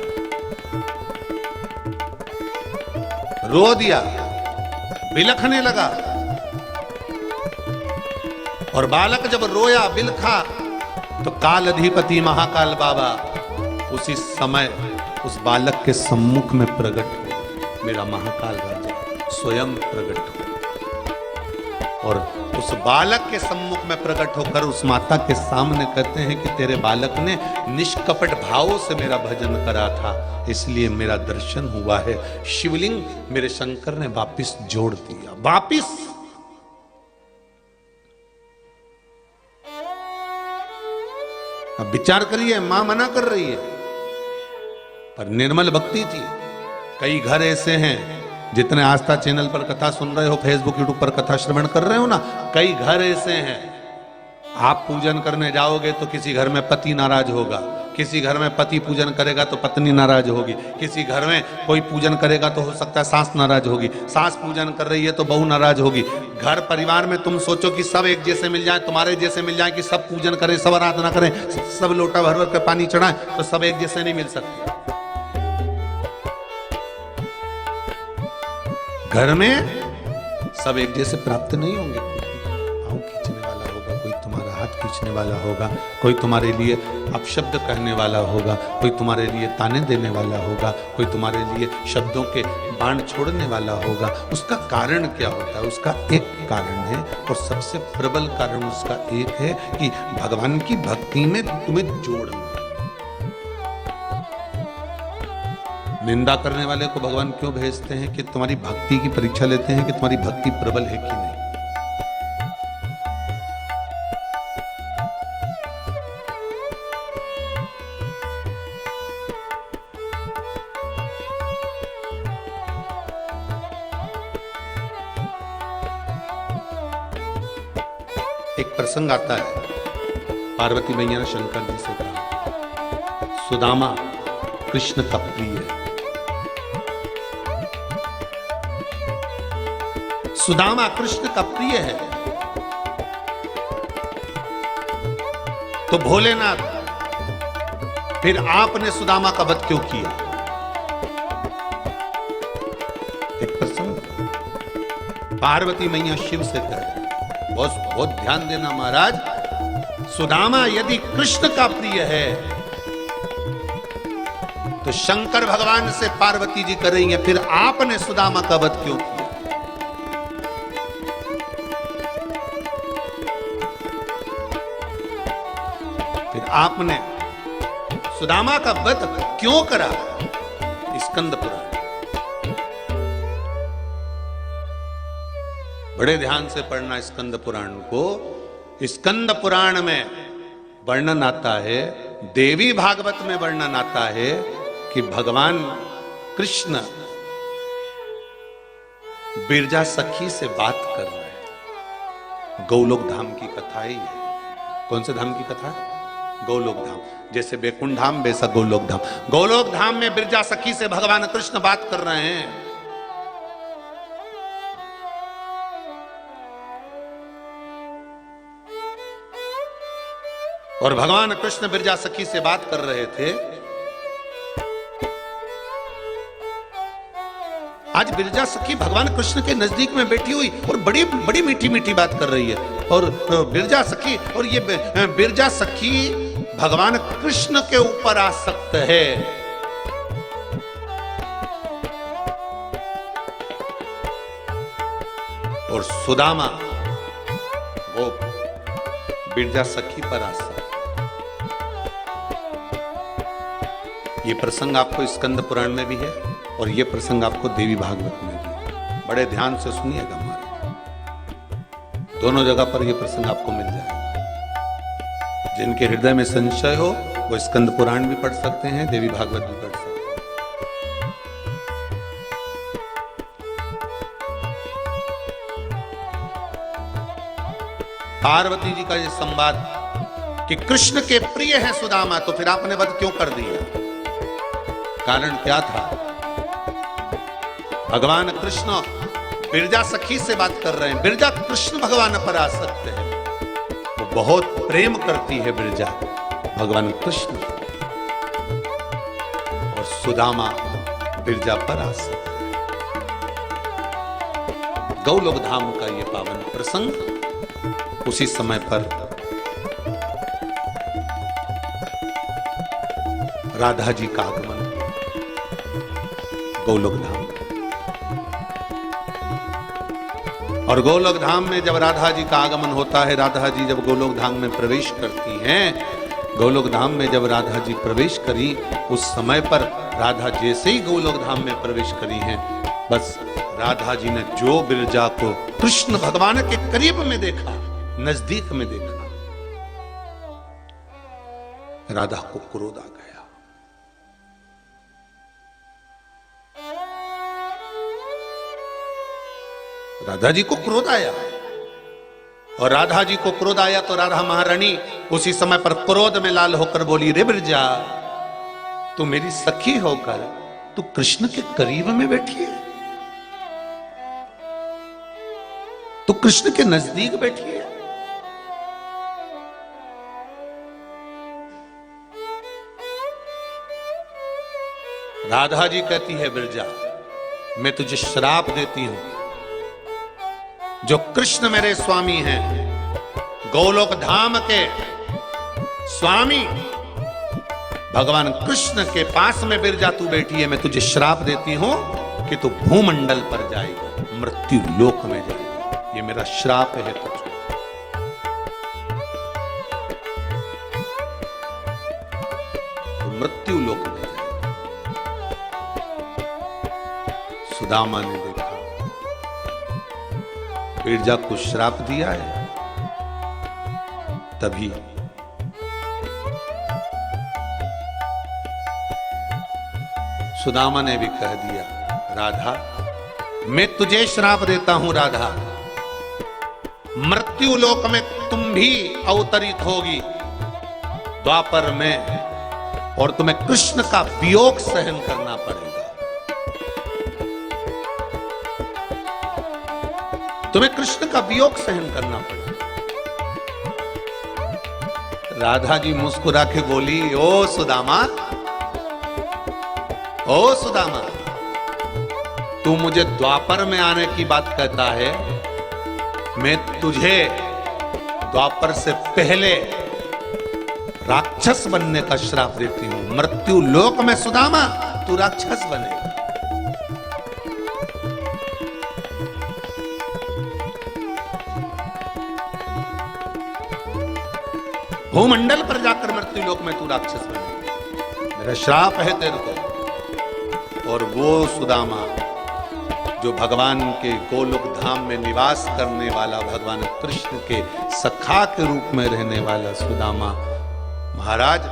रो दिया, बिलखने लगा। और बालक जब रोया बिलखा तो काल अधिपति महाकाल बाबा उसी समय उस बालक के सम्मुख में प्रकट हो, मेरा महाकाल राजा स्वयं प्रकट हो, और उस बालक के सम्मुख में प्रकट होकर उस माता के सामने कहते हैं कि तेरे बालक ने निष्कपट भावों से मेरा भजन करा था, इसलिए मेरा दर्शन हुआ है। शिवलिंग मेरे शंकर ने वापिस जोड़ दिया, वापिस। अब विचार करिए, मां मना कर रही है पर निर्मल भक्ति थी। कई घर ऐसे हैं, जितने आस्था चैनल पर कथा सुन रहे हो, फेसबुक यूट्यूब पर कथा श्रवण कर रहे हो ना, कई घर ऐसे हैं, आप पूजन करने जाओगे तो किसी घर में पति नाराज होगा, किसी घर में पति पूजन करेगा तो पत्नी नाराज होगी, किसी घर में कोई पूजन करेगा तो हो सकता है सास नाराज होगी, सास पूजन कर रही है तो बहू नाराज होगी। घर परिवार में तुम सोचो कि सब एक जैसे मिल जाए, तुम्हारे जैसे मिल जाए, कि सब पूजन करें, सब आराधना करें, सब लोटा भर भर के पानी चढ़ाएं, तो सब एक जैसे नहीं मिल सकते। घर में सब एक जैसे प्राप्त नहीं होंगे। पाँव खींचने वाला होगा, कोई तुम्हारा हाथ खींचने वाला होगा, कोई तुम्हारे लिए अपशब्द कहने वाला होगा, कोई तुम्हारे लिए ताने देने वाला होगा, कोई तुम्हारे लिए शब्दों के बाण छोड़ने वाला होगा। उसका कारण क्या होता है? उसका एक कारण है, और सबसे प्रबल कारण उसका एक है कि भगवान की भक्ति में तुम्हें जोड़ना। निंदा करने वाले को भगवान क्यों भेजते हैं? कि तुम्हारी भक्ति की परीक्षा लेते हैं कि तुम्हारी भक्ति प्रबल है कि नहीं। एक प्रसंग आता है, पार्वती मैया ने शंकर जी से कहा, सुदामा कृष्ण का प्रिय है, सुदामा कृष्ण का प्रिय है, तो भोलेनाथ फिर आपने सुदामा का वध क्यों किया? एक प्रसंग पार्वती मैया शिव से कह, बहुत बहुत ध्यान देना महाराज, सुदामा यदि कृष्ण का प्रिय है तो शंकर भगवान से पार्वती जी कर रही है, फिर आपने सुदामा का वध क्यों किया? फिर आपने सुदामा का वध क्यों करा? स्कंद पुराण बड़े ध्यान से पढ़ना। स्कंद पुराण को, स्कंद पुराण में वर्णन आता है, देवी भागवत में वर्णन आता है कि भगवान कृष्ण बिरजा सखी से बात कर रहे हैं। गौलोक धाम की कथा है ये। कौन से धाम की कथा है? गौलोक धाम। जैसे बैकुंठ धाम वैसा गौलोक धाम। गौलोक धाम में बिरजा सखी से भगवान कृष्ण बात कर रहे हैं। और भगवान कृष्ण बिरजा सखी से बात कर रहे थे। आज बिरजा सखी भगवान कृष्ण के नजदीक में बैठी हुई और बड़ी बड़ी मीठी मीठी बात कर रही है। और बिरजा सखी, और ये बिरजा सखी भगवान कृष्ण के ऊपर आसक्त है। और सुदामा वो बिरजा सखी पर आसक्त। ये प्रसंग आपको स्कंद पुराण में भी है और ये प्रसंग आपको देवी भागवत में भी है। बड़े ध्यान से सुनिएगा हमारे, दोनों जगह पर ये प्रसंग आपको मिल जाएगा। जिनके हृदय में संशय हो वो स्कंद पुराण भी पढ़ सकते हैं, देवी भागवत भी पढ़ सकते हैं। पार्वती जी का ये संवाद कि कृष्ण के प्रिय है सुदामा, तो फिर आपने वध क्यों कर दिया? कारण क्या था? भगवान कृष्ण बिरजा सखी से बात कर रहे हैं। बिरजा कृष्ण भगवान पर आसक्त है, वो बहुत प्रेम करती है बिरजा भगवान कृष्ण, और सुदामा बिरजा पर आसक्त है। गौलोक धाम का ये पावन प्रसंग उसी समय पर राधा जी का आगमन गौलोक धाम। और गोलोक धाम में जब राधा जी का आगमन होता है, राधा जी जब गोलोक धाम में प्रवेश करती हैं, गोलोक धाम में जब राधा जी प्रवेश करी, उस समय पर राधा जैसे ही गोलोक धाम में प्रवेश करी हैं, बस राधा जी ने जो बिरजा को कृष्ण भगवान के करीब में देखा, नजदीक में देखा, राधा को क्रोध आ गया। राधा जी को क्रोध आया, और राधा जी को क्रोध आया तो राधा महारानी उसी समय पर क्रोध में लाल होकर बोली, रे बिरजा, तू मेरी सखी होकर तू कृष्ण के करीब में बैठी है, तू कृष्ण के नजदीक बैठी है। राधा जी कहती है, बिरजा, मैं तुझे श्राप देती हूं, जो कृष्ण मेरे स्वामी हैं, गोलोक धाम के स्वामी भगवान कृष्ण के पास में बिरजा तू बैठी है, मैं तुझे श्राप देती हूं कि तू भूमंडल पर जाएगी, मृत्यु लोक में जाएगी। ये मेरा श्राप है तुझको। तो मृत्यु लोक में जाएगी। सुदामा ने देखा बिरजा को श्राप दिया है, तभी सुदामा ने भी कह दिया, राधा, मैं तुझे श्राप देता हूं राधा, मृत्यु लोक में तुम भी अवतरित होगी द्वापर में, और तुम्हें कृष्ण का वियोग सहन करना पड़ेगा। तुम्हें कृष्ण का वियोग सहन करना पड़ा। राधा जी मुस्कुरा के बोली, ओ सुदामा, ओ सुदामा, तू मुझे द्वापर में आने की बात कहता है, मैं तुझे द्वापर से पहले राक्षस बनने का श्राप देती हूं। मृत्यु लोक में सुदामा तू राक्षस बने। भूमंडल पर जाकर मृत्यु लोक में तू राक्षस बने, मेरा श्राप है तेरे को। और वो सुदामा जो भगवान के गोलोक धाम में निवास करने वाला, भगवान कृष्ण के सखा के रूप में रहने वाला सुदामा महाराज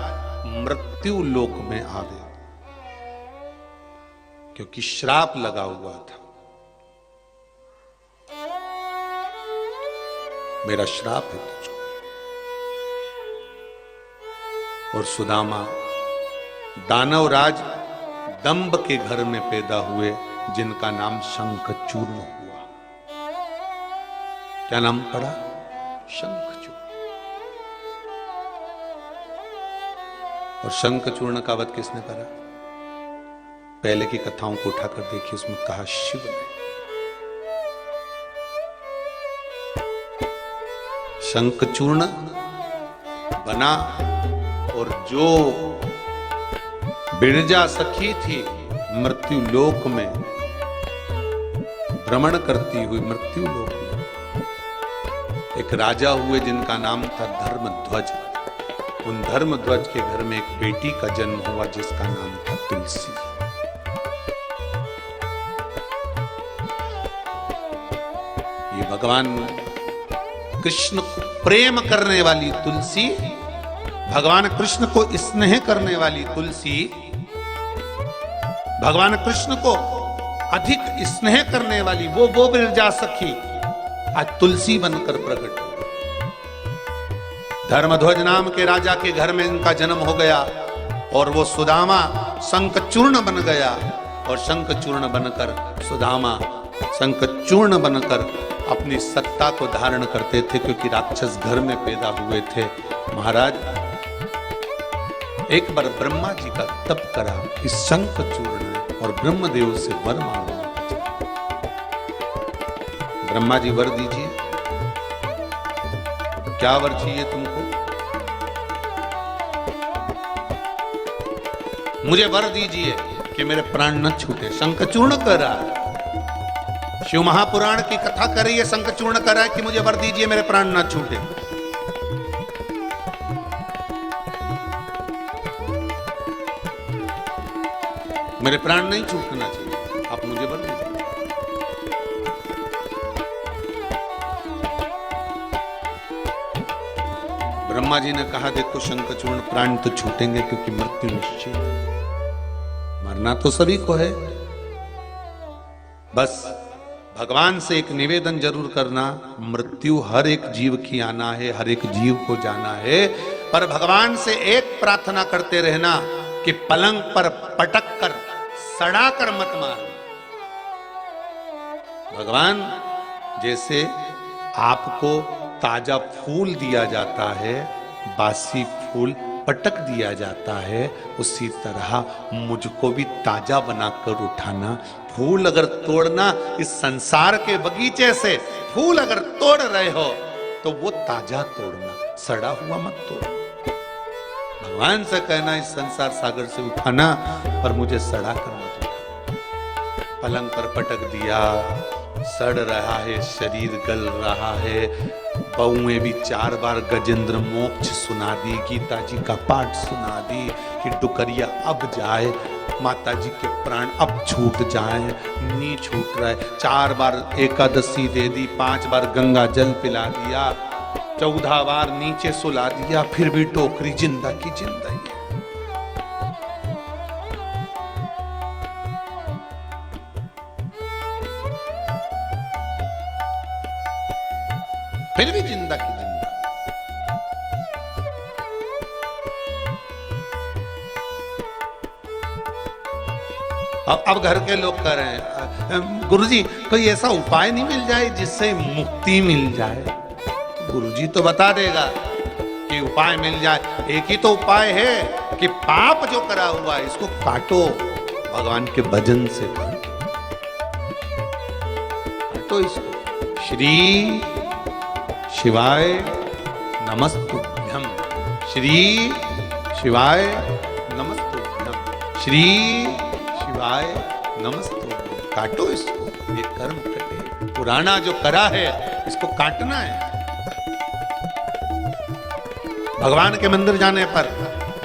मृत्यु लोक में आ गए, क्योंकि श्राप लगा हुआ था। मेरा श्राप है तुझको। और सुदामा दानवराज दंभ के घर में पैदा हुए, जिनका नाम शंखचूर्ण हुआ। क्या नाम पड़ा? शंखचूर्ण। और शंखचूर्ण का वध किसने करा? पहले की कथाओं को उठाकर देखिए, उसमें कहा शिव ने। शंखचूर्ण बना और जो बिरजा सखी थी मृत्यु लोक में भ्रमण करती हुई, मृत्यु लोक में एक राजा हुए जिनका नाम था धर्मध्वज। उन धर्मध्वज के घर में एक बेटी का जन्म हुआ जिसका नाम था तुलसी। ये भगवान कृष्ण को प्रेम करने वाली तुलसी, भगवान कृष्ण को स्नेह करने वाली तुलसी, भगवान कृष्ण को अधिक स्नेह करने वाली वो बिरजा सखी आज तुलसी बनकर प्रकट हो। धर्मध्वज नाम के राजा के घर में इनका जन्म हो गया और वो सुदामा शंखचूर्ण बन गया। और शंखचूर्ण बनकर सुदामा शंखचूर्ण बनकर अपनी सत्ता को धारण करते थे, क्योंकि राक्षस घर में पैदा हुए थे। महाराज एक बार ब्रह्मा जी का तप करा कि शंखचूर्ण ने, और ब्रह्मदेव से वर मांगने लगे। ब्रह्मा जी वर दीजिए। क्या वर चाहिए तुमको? मुझे वर दीजिए कि मेरे प्राण न छूटे। शंखचूर्ण कर रहा है, शिव महापुराण की कथा कर रही है, शंखचूर्ण कर रहा है कि मुझे वर दीजिए मेरे प्राण न छूटे। मेरे प्राण नहीं छूटना चाहिए, आप मुझे वर दीजिए। ब्रह्मा जी ने कहा, देखो शंखचूर्ण, प्राण तो छूटेंगे क्योंकि मृत्यु निश्चित है, मरना तो सभी को है। बस भगवान से एक निवेदन जरूर करना, मृत्यु हर एक जीव की आना है, हर एक जीव को जाना है, पर भगवान से एक प्रार्थना करते रहना कि पलंग पर पटक कर सड़ा कर मत मार। भगवान जैसे आपको ताजा फूल दिया जाता है, बासी फूल पटक दिया जाता है, उसी तरह मुझको भी ताजा बनाकर उठाना। फूल अगर तोड़ना, इस संसार के बगीचे से फूल अगर तोड़ रहे हो तो वो ताजा तोड़ना, सड़ा हुआ मत तोड़ना। भगवान से कहना, इस संसार सागर से उठाना, पर मुझे सड़ा कर मत उठाना। पलंग पर पटक दिया, सड़ रहा है, शरीर गल रहा है। बहुएं भी 4 बार गजेंद्र मोक्ष सुना दी, गीता जी का पाठ सुना दी कि डुकरिया अब जाए, माता जी के प्राण अब छूट जाए, नी छूट रहा है। 4 बार एकादशी दे दी, 5 बार गंगा जल पिला दिया, 14 बार नीचे सुला दिया, फिर भी टोकरी जिंदा की जिंदा ही है। फिर भी जिंदा की जिंदा। अब घर के लोग कह रहे हैं गुरुजी कोई ऐसा उपाय नहीं मिल जाए जिससे मुक्ति मिल जाए। गुरुजी तो बता देगा कि उपाय मिल जाए। एक ही तो उपाय है कि पाप जो करा हुआ है इसको काटो, भगवान के भजन से काटो इसको। श्री शिवाय नमस्तुभ्यं, श्री शिवाय नमस्तुभ्यं, श्री शिवाय नमस्तुभ्यं। काटो इसको, ये कर्म कटे। पुराना जो करा है इसको काटना है। भगवान के मंदिर जाने पर,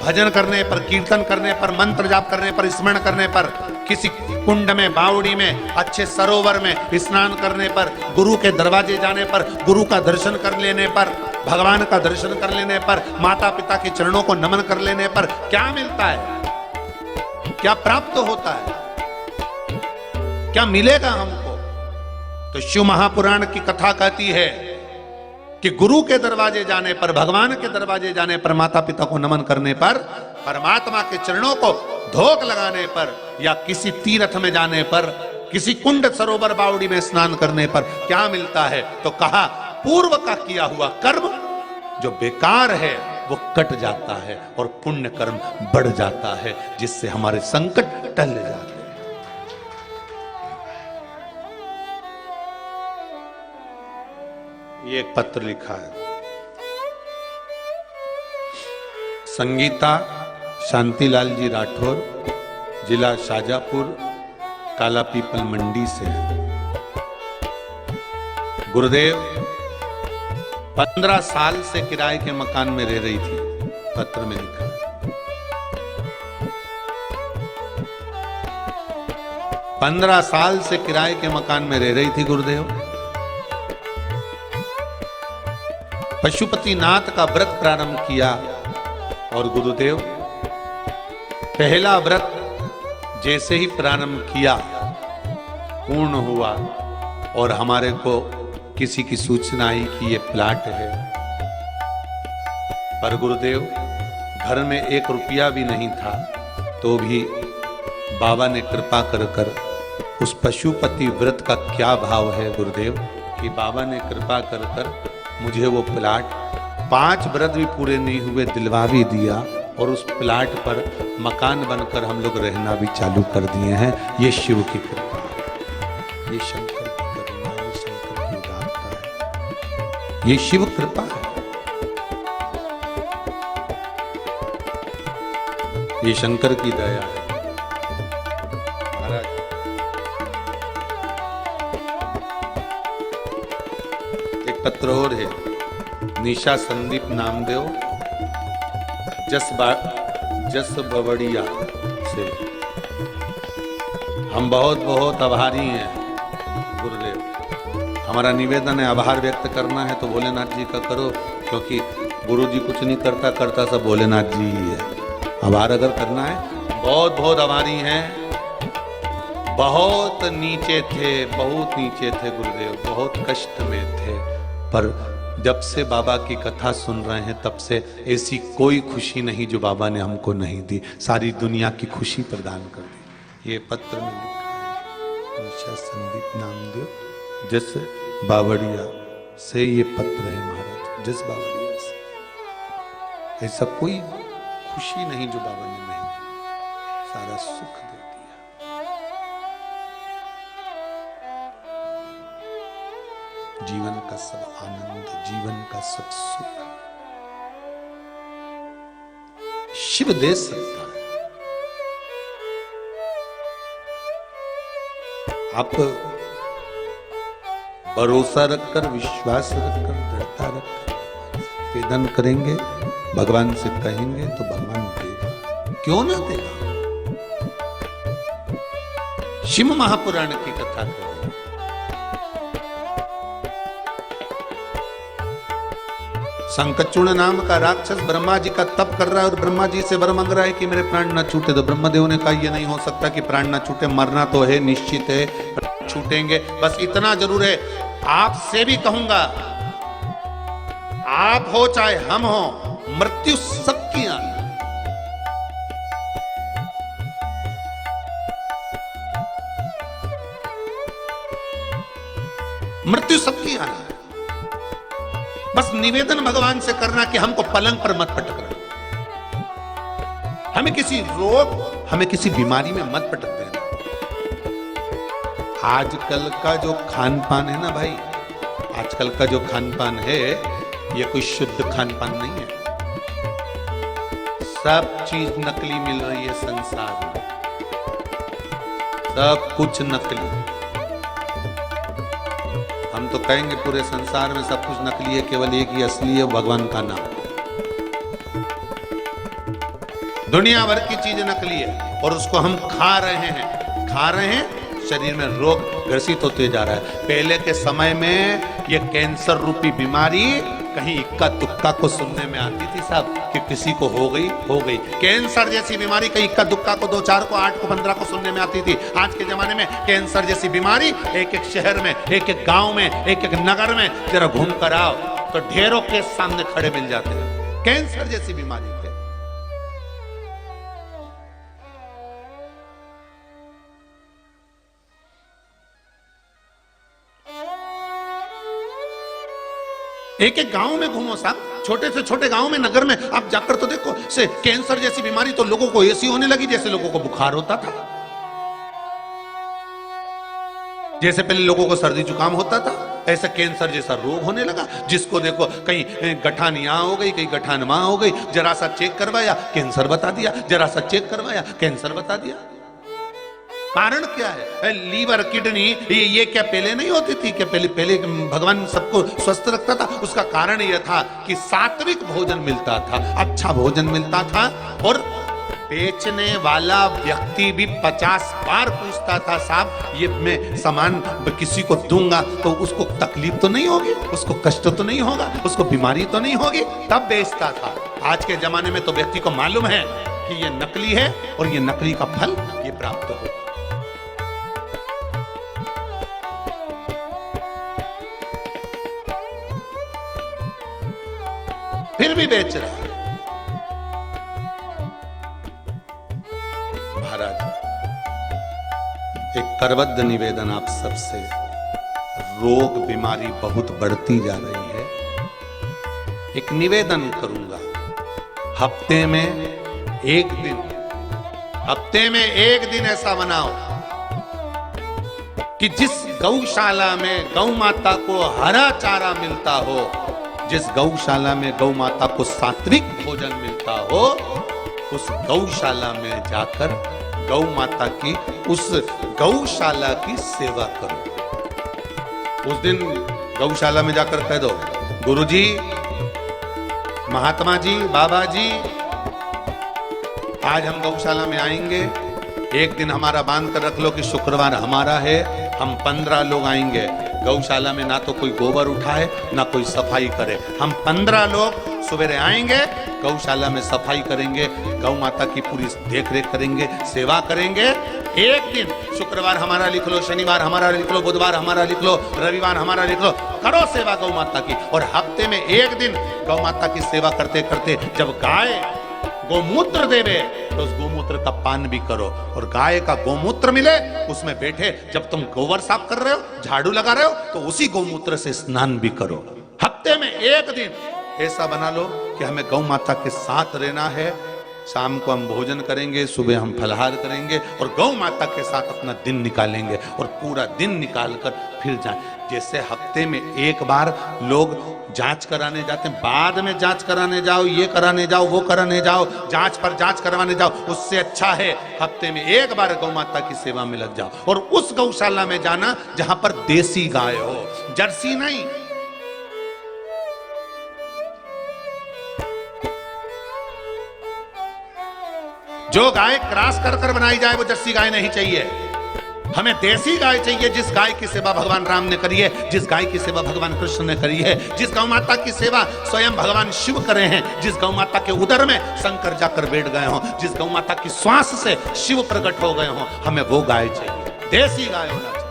भजन करने पर, कीर्तन करने पर, मंत्र जाप करने पर, स्मरण करने पर, किसी कुंड में, बावड़ी में, अच्छे सरोवर में स्नान करने पर, गुरु के दरवाजे जाने पर, गुरु का दर्शन कर लेने पर, भगवान का दर्शन कर लेने पर, माता पिता के चरणों को नमन कर लेने पर क्या मिलता है, क्या प्राप्त होता है, क्या मिलेगा हमको? तो शिव महापुराण की कथा कहती है कि गुरु के दरवाजे जाने पर, भगवान के दरवाजे जाने पर, माता पिता को नमन करने पर, परमात्मा के चरणों को धोख लगाने पर, या किसी तीर्थ में जाने पर, किसी कुंड सरोवर बावड़ी में स्नान करने पर क्या मिलता है? तो कहा पूर्व का किया हुआ कर्म जो बेकार है वो कट जाता है और पुण्य कर्म बढ़ जाता है, जिससे हमारे संकट टल जाते हैं। ये एक पत्र लिखा है, संगीता शांतिलाल जी राठौर, जिला शाजापुर, काला पीपल मंडी से। गुरुदेव 15 साल से किराए के मकान में रह रही थी। पत्र में लिखा, 15 साल से किराए के मकान में रह रही थी गुरुदेव। पशुपतिनाथ का व्रत प्रारंभ किया और गुरुदेव पहला व्रत जैसे ही प्रारंभ किया पूर्ण हुआ और हमारे को किसी की सूचना आई कि ये प्लाट है। पर गुरुदेव घर में 1 रुपया भी नहीं था, तो भी बाबा ने कृपा कर उस पशुपति व्रत का क्या भाव है गुरुदेव कि बाबा ने कृपा कर मुझे वो प्लाट 5 व्रत भी पूरे नहीं हुए दिलवा भी दिया, और उस प्लाट पर मकान बनकर हम लोग रहना भी चालू कर दिए हैं। ये शिव की कृपा है, ये शंकर की करुणा, ये शंकर की उदारता है, ये शिव कृपा है, ये शंकर की दया है। महाराज एक पत्र और है, निशा संदीप नामदेव, जस बवड़िया से। हम बहुत बहुत आभारी हैं गुरुदेव। हमारा निवेदन है, आभार व्यक्त करना है तो भोलेनाथ जी का करो, क्योंकि गुरु जी कुछ नहीं करता सब भोलेनाथ जी ही है। आभार अगर करना है, बहुत बहुत आभारी हैं। बहुत नीचे थे गुरुदेव, बहुत कष्ट में थे, पर जब से बाबा की कथा सुन रहे हैं तब से ऐसी कोई खुशी नहीं जो बाबा ने हमको नहीं दी। सारी दुनिया की खुशी प्रदान कर दी। ये पत्र में लिखा है, निशा संदीप नामदेव, जस बावड़िया से ये पत्र है महाराज, जस बावड़िया से। ऐसा कोई खुशी नहीं जो बाबा ने नहीं दी, सारा सुख दे दिया। जीवन का सब आनंद, जीवन का सब सुख शिव दे सकता है। आप भरोसा रखकर, विश्वास रखकर, दृढ़ता रखकर निवेदन करेंगे, भगवान से कहेंगे तो भगवान देगा, क्यों ना देगा। शिव महापुराण की कथा करें, संकचूण नाम का राक्षस ब्रह्मा जी का तप कर रहा है और ब्रह्मा जी से वर मांग रहा है कि मेरे प्राण न छूटे। तो ब्रह्मदेव ने कहा यह नहीं हो सकता कि प्राण न छूटे, मरना तो है, निश्चित है, छूटेंगे। बस इतना जरूर है, आपसे भी कहूंगा, आप हो चाहे हम हो, मृत्यु सबकी आनी। मृत्यु सबकी आना है। बस निवेदन भगवान से करना कि हमको पलंग पर मत पटकना, हमें किसी रोग, हमें किसी बीमारी में मत पटक देना। आजकल का जो खान पान है ना भाई, आजकल का जो खान पान है ये कोई शुद्ध खान पान नहीं है। सब चीज नकली मिल रही है संसार में, सब कुछ नकली। हम तो कहेंगे पूरे संसार में सब कुछ नकली है, केवल एक ही असली है, भगवान का नाम। दुनिया भर की चीजें नकली है और उसको हम खा रहे हैं, शरीर में रोग ग्रसित होते जा रहा है। पहले के समय में ये कैंसर रूपी बीमारी कहीं इक्का दुक्का को सुनने में आती थी साहब, कि किसी को हो गई। कैंसर जैसी बीमारी कहीं इक्का दुक्का को, 2 4 को, 8 को, 15 को सुनने में आती थी। आज के जमाने में कैंसर जैसी बीमारी एक एक शहर में, एक एक गांव में, एक एक नगर में जरा घूम कर आओ तो ढेरों के सामने खड़े मिल जाते हैं। कैंसर जैसी बीमारी है। एक एक गांव में घूमो साहब, छोटे से छोटे गांव में, नगर में आप जाकर तो देखो, से कैंसर जैसी बीमारी तो लोगों को ऐसी होने लगी जैसे लोगों को बुखार होता था। जैसे पहले लोगों को सर्दी जुकाम होता था, ऐसा कैंसर जैसा रोग होने लगा। जिसको देखो कहीं गठान यहां हो गई, कहीं गठान वहां हो गई, जरा सा चेक करवाया कैंसर बता दिया, जरा सा चेक करवाया कैंसर बता दिया। कारण क्या है? लीवर, किडनी, ये क्या पहले नहीं होती थी? क्या पहले भगवान सबको स्वस्थ रखता था? उसका कारण यह था कि सात्विक भोजन मिलता था, अच्छा भोजन मिलता था। और बेचने वाला व्यक्ति भी 50 बार पूछता था, साहब ये मैं सामान किसी को दूंगा तो उसको तकलीफ तो नहीं होगी, उसको कष्ट तो नहीं होगा, उसको बीमारी तो नहीं होगी, तब बेचता था। आज के जमाने में तो व्यक्ति को मालूम है कि ये नकली है और ये नकली का फल ये प्राप्त हो। फिर भी बेच रहा है। महाराज, एक करबद्ध निवेदन आप सबसे, रोग बीमारी बहुत बढ़ती जा रही है। एक निवेदन करूंगा, हफ्ते में एक दिन ऐसा बनाओ कि जिस गौशाला में गौ माता को हरा चारा मिलता हो, जिस गौशाला में गौ माता को सात्विक भोजन मिलता हो, उस गौशाला में जाकर गौ माता की, उस गौशाला की सेवा करो। उस दिन गौशाला में जाकर कह दो, गुरुजी, महात्मा जी, बाबा जी, आज हम गौशाला में आएंगे, एक दिन हमारा बांध कर रख लो कि शुक्रवार हमारा है, हम 15 लोग आएंगे। गौशाला में ना तो कोई गोबर उठाए ना कोई सफाई करे, हम 15 लोग सवेरे आएंगे, गौशाला में सफाई करेंगे, गौ माता की पूरी देख रेख करेंगे, सेवा करेंगे। एक दिन शुक्रवार हमारा लिख लो, शनिवार हमारा लिख लो, बुधवार हमारा लिख लो, रविवार हमारा लिख लो, करो सेवा गौ माता की। और हफ्ते में एक दिन गौ माता की सेवा करते करते जब गाय गोमूत्र देवे तो उस गोमूत्र का पान भी करो, और गाय का गोमूत्र मिले उसमें बैठे, जब तुम गोबर साफ कर रहे हो, झाड़ू लगा रहे हो, तो उसी गोमूत्र से स्नान भी करो। हफ्ते में एक दिन ऐसा बना लो कि हमें गौ माता के साथ रहना है। शाम को हम भोजन करेंगे, सुबह हम फलाहार करेंगे और गौ माता के साथ अपना दिन निकालेंगे, और पूरा दिन निकालकर फिर जाएं। जैसे हफ्ते में एक बार लोग जांच कराने जाते हैं, बाद में जांच कराने जाओ, ये कराने जाओ, वो कराने जाओ, जांच पर जांच करवाने जाओ, उससे अच्छा है हफ्ते में एक बार गौ माता की सेवा में लग जाओ। और उस गौशाला में जाना जहां पर देसी गाय हो, जर्सी नहीं। जो गाय क्रॉस कर कर बनाई जाए वो जर्सी गाय नहीं चाहिए, हमें देसी गाय चाहिए, जिस गाय की सेवा भगवान राम ने करी है, जिस गाय की सेवा भगवान कृष्ण ने करी है, जिस गौ माता की सेवा स्वयं भगवान शिव करे हैं, जिस गौ माता के उदर में शंकर जाकर बैठ गए हों, जिस गौ माता की श्वास से शिव प्रकट हो गए हों, हमें वो गाय चाहिए, देसी गाय होना चाहिए।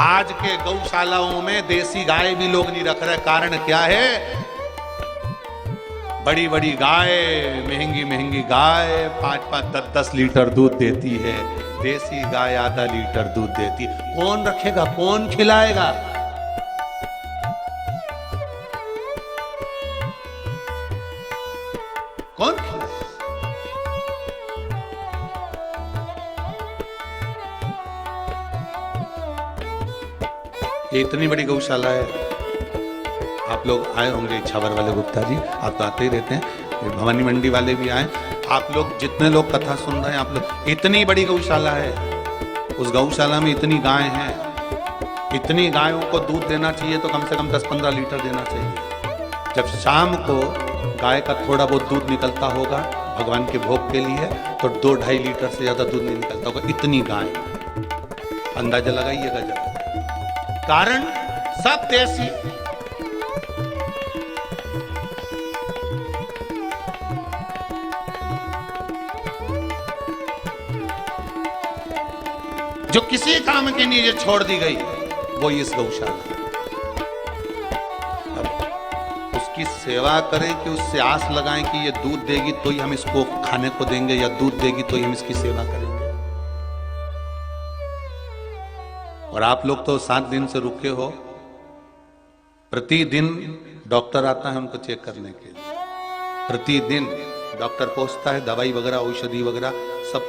आज के गौशालाओं में देसी गाय भी लोग नहीं रख रहे। कारण क्या है? बड़ी बड़ी गाय, महंगी महंगी गाय 5-5, 10-10 लीटर दूध देती है, देसी गाय आधा लीटर दूध देती है। कौन रखेगा, कौन खिलाएगा? कौन खिलाएगा? ये इतनी बड़ी गौशाला है। आप लोग आए होंगे, इच्छावर वाले गुप्ता जी, आप तो आते ही रहते हैं, भवानी मंडी वाले भी आए। आप लोग जितने लोग कथा सुन रहे हैं, आप लोग, इतनी बड़ी गौशाला है, उस गौशाला में इतनी गाय हैं, इतनी गायों को दूध देना चाहिए तो कम से कम 10-15 लीटर देना चाहिए। जब शाम को गाय का थोड़ा बहुत दूध निकलता होगा भगवान के भोग के लिए, तो 2-2.5 लीटर से ज्यादा दूध नहीं निकलता होगा, इतनी गाय। अंदाजा लगाइएगा जब। कारण सब देसी। जो किसी काम के लिए छोड़ दी गई वो इस गौशाला। अब उसकी सेवा करें कि उससे आस लगाएं कि ये दूध देगी तो ही हम इसको खाने को देंगे, या दूध देगी तो ही हम इसकी सेवा करेंगे। और आप लोग तो 7 दिन से रुके हो, प्रतिदिन डॉक्टर आता है उनको चेक करने के लिए, प्रतिदिन डॉक्टर पहुंचता है, दवाई वगैरह औषधि वगैरह सब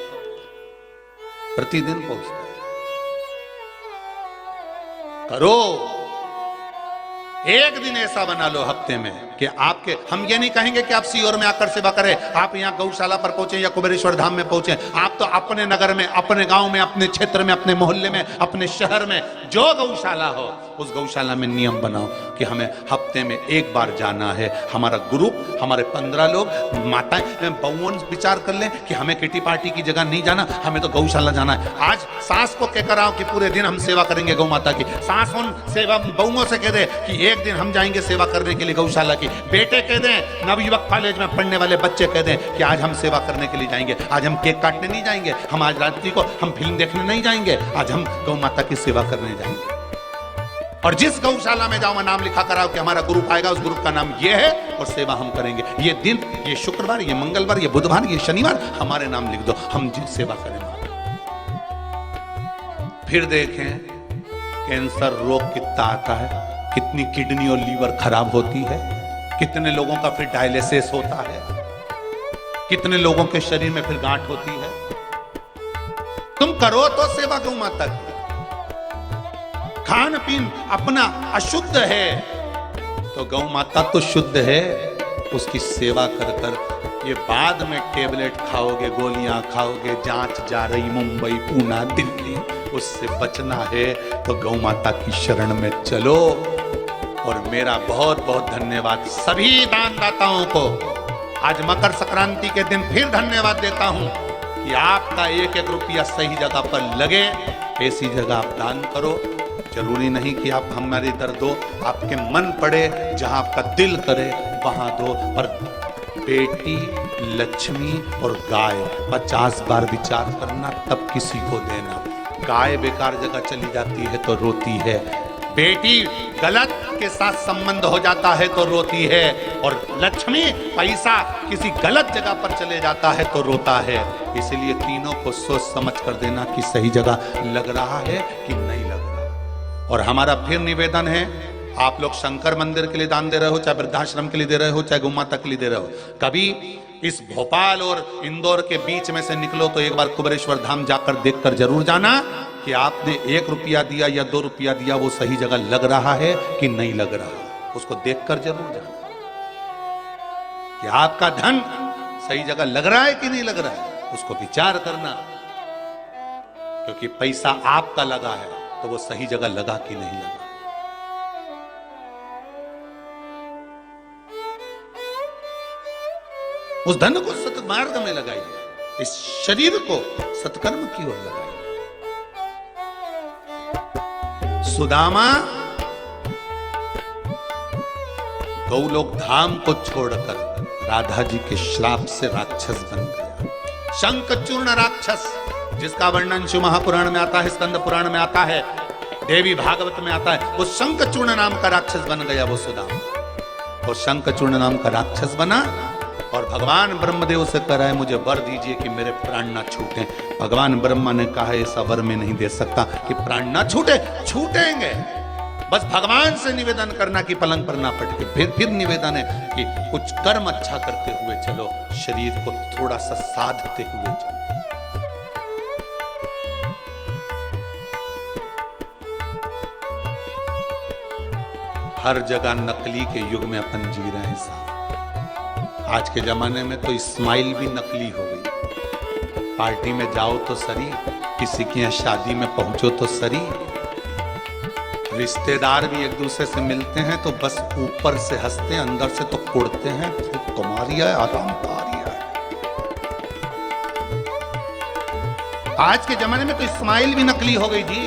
प्रतिदिन पहुंचता है। करो, एक दिन ऐसा बना लो हफ्ते में कि आपके, हम ये नहीं कहेंगे कि आप सीहोर में आकर सेवा करें, आप यहाँ गौशाला पर पहुंचे या कुबेरेश्वर धाम में पहुंचे, आप तो अपने नगर में, अपने गांव में, अपने क्षेत्र में, अपने मोहल्ले में, अपने शहर में जो गौशाला हो उस गौशाला में नियम बनाओ कि हमें हफ्ते में एक बार जाना है। हमारा ग्रुप, हमारे 15 लोग, माताएं बहुओं विचार कर लें कि हमें किटी पार्टी की जगह नहीं जाना, हमें तो गौशाला जाना है। आज सास को कहकर आओ कि पूरे दिन हम सेवा करेंगे गौ माता की, सास उन सेवा बहुओं से कह दे कि एक दिन हम जाएंगे सेवा करने के लिए गौशाला की, बेटे कह दें, नवयुवक कॉलेज में पढ़ने वाले बच्चे कह दें कि आज हम सेवा करने के लिए जाएंगे, आज हम केक काटने नहीं जाएंगे, हम आज रात्रि को हम फिल्म देखने नहीं जाएंगे, आज हम गौ माता की सेवा करने जाएंगे। और जिस गौशाला में जाओ, नाम लिखा कराओ कि हमारा ग्रुप आएगा, उस ग्रुप का नाम ये है और सेवा हम करेंगे। ये दिन, ये शुक्रवार, ये मंगलवार, ये बुधवार, ये शनिवार हमारे नाम लिख दो, हम जिस सेवा करेंगे। फिर देखें कैंसर रोग कितना आता है, कितनी किडनी और लीवर खराब होती है, कितने लोगों का फिर डायलिसिस होता है, कितने लोगों के शरीर में फिर गांठ होती है। तुम करो तो सेवा गौ माता की। खान पीन अपना अशुद्ध है तो गौ माता तो शुद्ध है, उसकी सेवा कर कर ये बाद में टेबलेट खाओगे, गोलियां खाओगे, जांच जा रही मुंबई, पूना, दिल्ली, उससे बचना है तो गौ माता की शरण में चलो। और मेरा बहुत बहुत धन्यवाद सभी दानदाताओं को। आज मकर संक्रांति के दिन फिर धन्यवाद देता हूं कि आपका 1-1 रुपया सही जगह पर लगे, ऐसी जगह आप दान करो। जरूरी नहीं कि आप हमारे इधर दो, आपके मन पड़े, जहां आपका दिल करे वहां दो, पर बेटी, लक्ष्मी और गाय 50 बार विचार करना, तब किसी को देना। गाय बेकार जगह चली जाती है तो रोती है, बेटी गलत के साथ संबंध हो जाता है तो रोती है, और लक्ष्मी पैसा किसी गलत जगह पर चले जाता है तो रोता है। इसलिए तीनों को सोच समझ कर देना कि सही जगह लग रहा है कि नहीं लग रहा। और हमारा फिर निवेदन है, आप लोग शंकर मंदिर के लिए दान दे रहे हो, चाहे वृद्धाश्रम के लिए दे रहे हो, चाहे गौ माता के लिए दे रहे हो, कभी इस भोपाल और इंदौर के बीच में से निकलो तो एक बार कुबेरेश्वर धाम जाकर देखकर जरूर जाना कि आपने 1 रुपया दिया या 2 रुपया दिया, वो सही जगह लग रहा है कि नहीं लग रहा। उसको देखकर जरूर जाना कि आपका धन सही जगह लग रहा है कि नहीं लग रहा है, उसको विचार करना। क्योंकि पैसा आपका लगा है तो वो सही जगह लगा कि नहीं लगा। उस धन को सत्मार्ग में लगाइए, इस शरीर को सत्कर्म की ओर लगाइए। सुदामा गौलोक धाम को छोड़कर राधा जी के श्राप से राक्षस बन गया। शंखचूर्ण राक्षस, जिसका वर्णन शिव महापुराण में आता है, स्कंद पुराण में आता है, देवी भागवत में आता है। वो शंखचूर्ण नाम का राक्षस बन गया वो सुदामा। और शंखचूर्ण नाम का राक्षस बना और भगवान ब्रह्मदेव से कह रहा है मुझे वर दीजिए कि मेरे प्राण ना छूटे। भगवान ब्रह्मा ने कहा ऐसा वर मैं नहीं दे सकता कि प्राण ना छूटे, छूटेंगे, बस भगवान से निवेदन करना कि पलंग पर ना पटके। फिर निवेदन है कि कुछ कर्म अच्छा करते हुए चलो, शरीर को थोड़ा सा साधते हुए चलो। हर जगह नकली के युग में अपन जी रहे हैं साहब। आज के जमाने में तो स्माइल भी नकली हो गई। पार्टी में जाओ तो सरी, किसी की यहाँ शादी में पहुंचो तो सरी, रिश्तेदार भी एक दूसरे से मिलते हैं तो बस ऊपर से हंसते हैं, अंदर से तो कोड़ते हैं, कुमारिया है, आराम कारिया है। आज के जमाने में तो स्माइल भी नकली हो गई जी।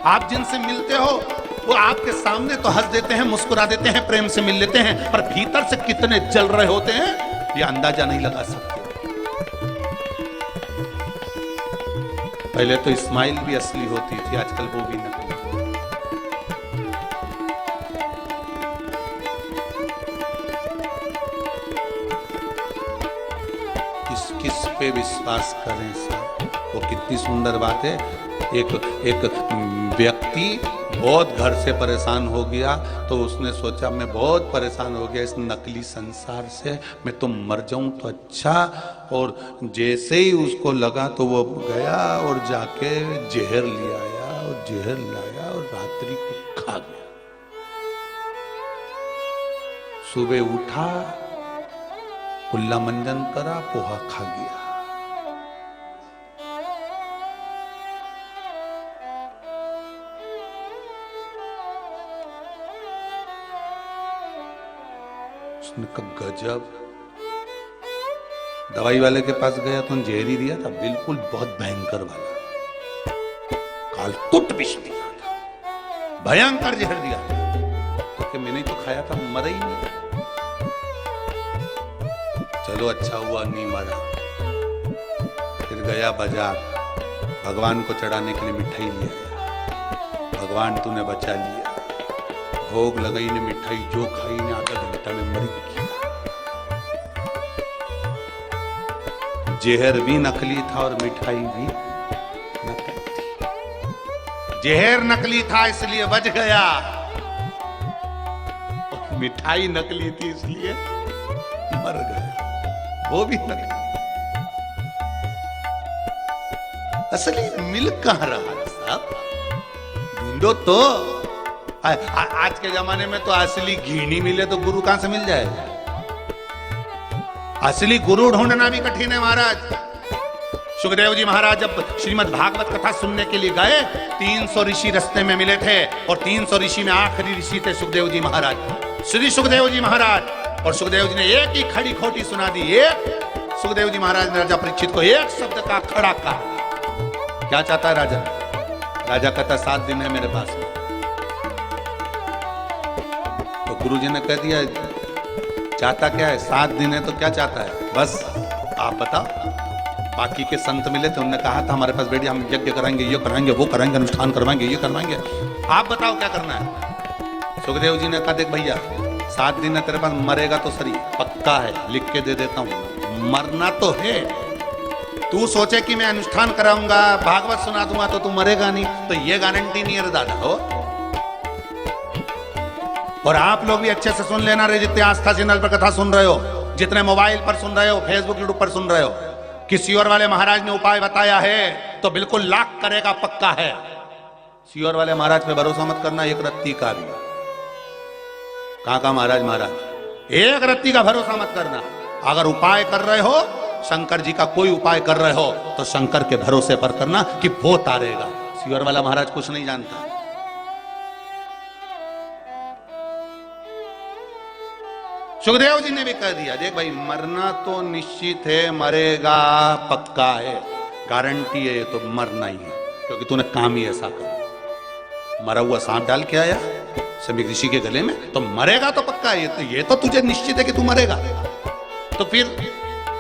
आप जिनसे मिलते हो वो आपके सामने तो हंस देते हैं, मुस्कुरा देते हैं, प्रेम से मिल लेते हैं, पर भीतर से कितने जल रहे होते हैं ये अंदाजा नहीं लगा सकते। पहले तो स्माइल भी असली होती थी, आजकल वो भी नकली। किस पे विश्वास करें साहब? वो कितनी सुंदर बात है। एक व्यक्ति बहुत घर से परेशान हो गया तो उसने सोचा मैं बहुत परेशान हो गया इस नकली संसार से, मैं तो मर जाऊं तो अच्छा। और जैसे ही उसको लगा तो वो गया और जाके जहर ले आया और जहर लाया और रात्रि को खा गया। सुबह उठा, कुल्ला मंजन करा, पोहा खा गया। उसने कहा गजब। दवाई वाले के पास गया तो जहर ही दिया था, बिल्कुल बहुत भयंकर वाला, काल कुट विष दिया था, भयंकर जहर दिया था। तो कि मैंने तो खाया था, मरा ही नहीं। चलो अच्छा हुआ नहीं मरा। फिर गया बाजार, भगवान को चढ़ाने के लिए मिठाई ले आया। भगवान तूने बचा लिया। भोग लगाई ने, मिठाई जो खाई ने, आधा घंटा में मर गया। जहर भी नकली था और मिठाई भी नकली थी। जहर नकली था इसलिए बच गया, और मिठाई नकली थी इसलिए मर गया। वो भी नकली। असली मिल कहां रहा साहब? ढूंढो तो। आज के जमाने में तो असली घी नहीं मिले तो गुरु कहां से मिल जाएगा? असली गुरु ढूंढना भी कठिन है महाराज। सुखदेव जी महाराज जब श्रीमद् भागवत कथा सुनने के लिए गए, 300 ऋषि रास्ते में मिले थे और 300 ऋषि में आखिरी ऋषि थे सुखदेव जी महाराज, श्री सुखदेव जी महाराज। और सुखदेव जी ने एक ही खड़ी खोटी सुना दी। एक सुखदेव जी महाराज ने राजा परीक्षित को एक शब्द का खड़ा कहा। क्या चाहता है राजा? राजा कहता 7 दिन है मेरे पास में। तो गुरु जी ने कह दिया चाहता क्या है? 7 दिन है तो क्या चाहता है? बस आप बताओ। बाकी के संत मिले थे, उन्होंने कहा था हमारे पास बैठिए, हम यज्ञ कराएंगे, ये कराएंगे, वो कराएंगे, अनुष्ठान करवाएंगे, ये करवाएंगे, आप बताओ क्या करना है? सुखदेव जी ने कहा देख भैया 7 दिन है तेरे पास, मरेगा तो सही, पक्का है, लिख के दे देता हूं, मरना तो है। तू सोचे कि मैं अनुष्ठान कराऊंगा, भागवत सुना दूंगा तो तू मरेगा नहीं, तो ये गारंटी नहीं है दादा हो। और आप लोग भी अच्छे से सुन लेना रे, जितने आस्था चैनल पर कथा सुन रहे हो, जितने मोबाइल पर सुन रहे हो, फेसबुक यूट्यूब पर सुन रहे हो, कि सियोर वाले महाराज ने उपाय बताया है तो बिल्कुल लाख करेगा, पक्का है। सियोर वाले महाराज पे भरोसा मत करना, एक रत्ती का भी। कहां का महाराज? महाराज एक रत्ती का भरोसा मत करना। अगर उपाय कर रहे हो, शंकर जी का कोई उपाय कर रहे हो, तो शंकर के भरोसे पर करना कि वो तारेगा। सियोर वाला महाराज कुछ नहीं जानता। सुखदेव जी ने भी कह दिया देख भाई मरना तो निश्चित है, मरेगा पक्का है, गारंटी है, ये तो मरना ही है, क्योंकि तूने काम ही ऐसा कर। मरा हुआ सांप डाल के आया सभी ऋषि के गले में, तो मरेगा तो पक्का है, ये तो तुझे निश्चित है कि तू मरेगा। तो फिर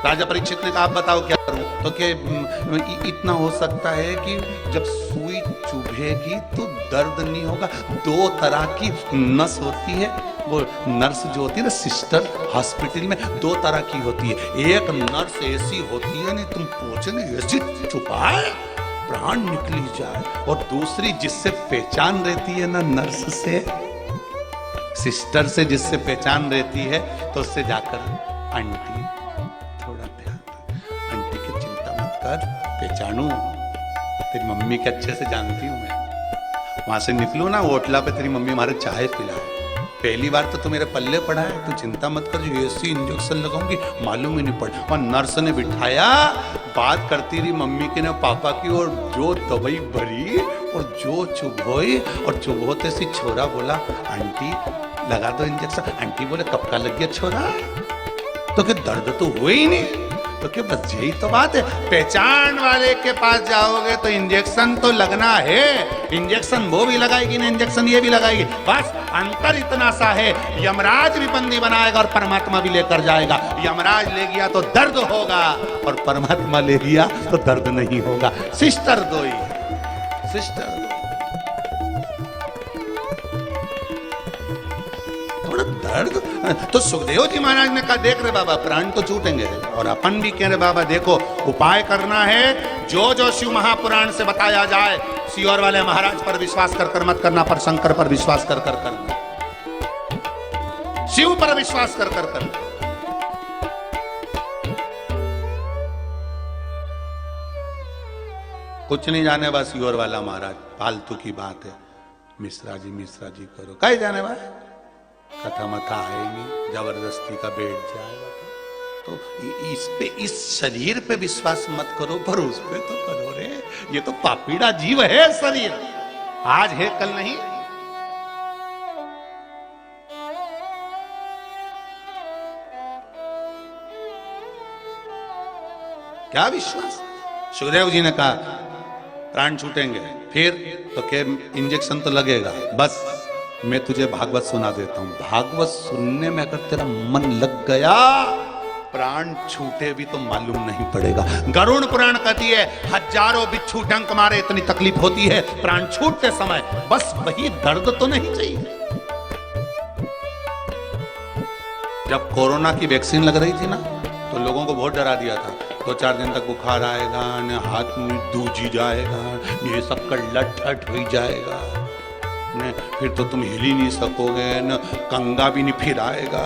राजा परीक्षित ने कहा, आप बताओ क्या करूं? तो कि इतना हो सकता है कि जब सुई चुभेगी तो दर्द नहीं होगा। 2 तरह की नस होती है, वो नर्स जो होती है ना सिस्टर हॉस्पिटल में, 2 तरह की होती है। एक नर्स ऐसी होती है नहीं तुम पूछे नहीं, ऐसी चुपाए प्राण निकली जाए, और दूसरी जिससे पहचान रहती है ना नर्स से, सिस्टर से जिससे पहचान रहती है, तो उससे जाकर आंटी थोड़ा ध्यान, आंटी की चिंता मत कर, पहचानू तेरी मम्मी के अच्छे से जानती हूं मैं। वहां से निकलू ना होटला पे तेरी मम्मी हमारे चाय पिलाए, पहली बार तो तू मेरे पल्ले पड़ा है, तू चिंता मत कर, जो ऐसी इंजेक्शन लगाऊंगी मालूम ही नहीं पड़ा। और नर्स ने बिठाया, बात करती रही मम्मी की ना पापा की, और जो दवाई भरी और जो चुभोई, और चुभोते सी छोरा बोला, आंटी लगा दो इंजेक्शन। आंटी बोले, कब का लग गया छोरा? तो क्या दर्द तो हुआ ही नहीं? तो क्या बस यही तो बात है, पहचान वाले के पास जाओगे तो इंजेक्शन तो लगना है। इंजेक्शन वो भी लगाएगी ना, इंजेक्शन ये भी लगाएगी, बस अंतर इतना सा है, यमराज भी बंदी बनाएगा और परमात्मा भी लेकर जाएगा। यमराज ले गया तो दर्द होगा, और परमात्मा ले गया तो दर्द नहीं होगा। सिस्टर दो ही, सिस्टर दो। थोड़ा दर्द तो सुखदेव जी महाराज ने कहा, देख रहे बाबा प्राण तो छूटेंगे, और अपन भी कह रहे बाबा देखो उपाय करना है, जो जो शिव महापुराण से बताया जाए, सियोर वाले महाराज पर विश्वास कर कर मत करना, पर शंकर पर विश्वास कर कर करना, शिव पर विश्वास कर कर करना। कुछ नहीं जाने बा सियोर वाला महाराज, फालतू की बात है, मिश्रा जी करो, कहीं जाने बा, कथा मथा आएगी, जबरदस्ती का बैठ जाएगा। तो इस पे, इस शरीर पे विश्वास मत करो, पर उस पे तो करो रे, ये तो पापीड़ा जीव है शरीर, आज है कल नहीं। क्या विश्वास? सुखदेव जी ने कहा प्राण छूटेंगे, फिर तो क्या इंजेक्शन तो लगेगा, बस मैं तुझे भागवत सुना देता हूं, भागवत सुनने में अगर तेरा मन लग गया, प्राण छूटे भी तो मालूम नहीं पड़ेगा। गरुड़ पुराण कहती है, हजारों बिच्छू डंक मारे इतनी तकलीफ होती है प्राण छूटते समय, बस वही दर्द तो नहीं चाहिए। जब कोरोना की वैक्सीन लग रही थी ना, तो लोगों को बहुत डरा दिया था, 2-4 दिन तक बुखार आएगा न, हाथ में दूजी जाएगा, ये सब का लट हो जाएगा न, फिर तो तुम हिल ही नहीं सकोगे न, कंगा भी नहीं फिर आएगा।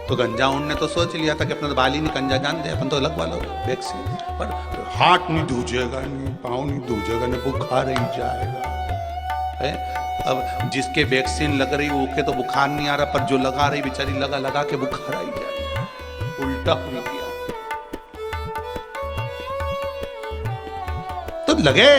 तो गंजा उन ने तो सोच लिया था कि अपना तो बाल ही नहीं कंजा जान दे, अपन तो लगवा लो वैक्सीन, पर हाथ नहीं दूजेगा, नहीं पाँव नहीं दूजेगा, न बुखार ही जाएगा है। अब जिसके वैक्सीन लग रही वो के तो बुखार नहीं आ रहा, पर जो लगा रही बेचारी लगा लगा के बुखार आई जाएगा, उल्टा हो गया। तो लगे,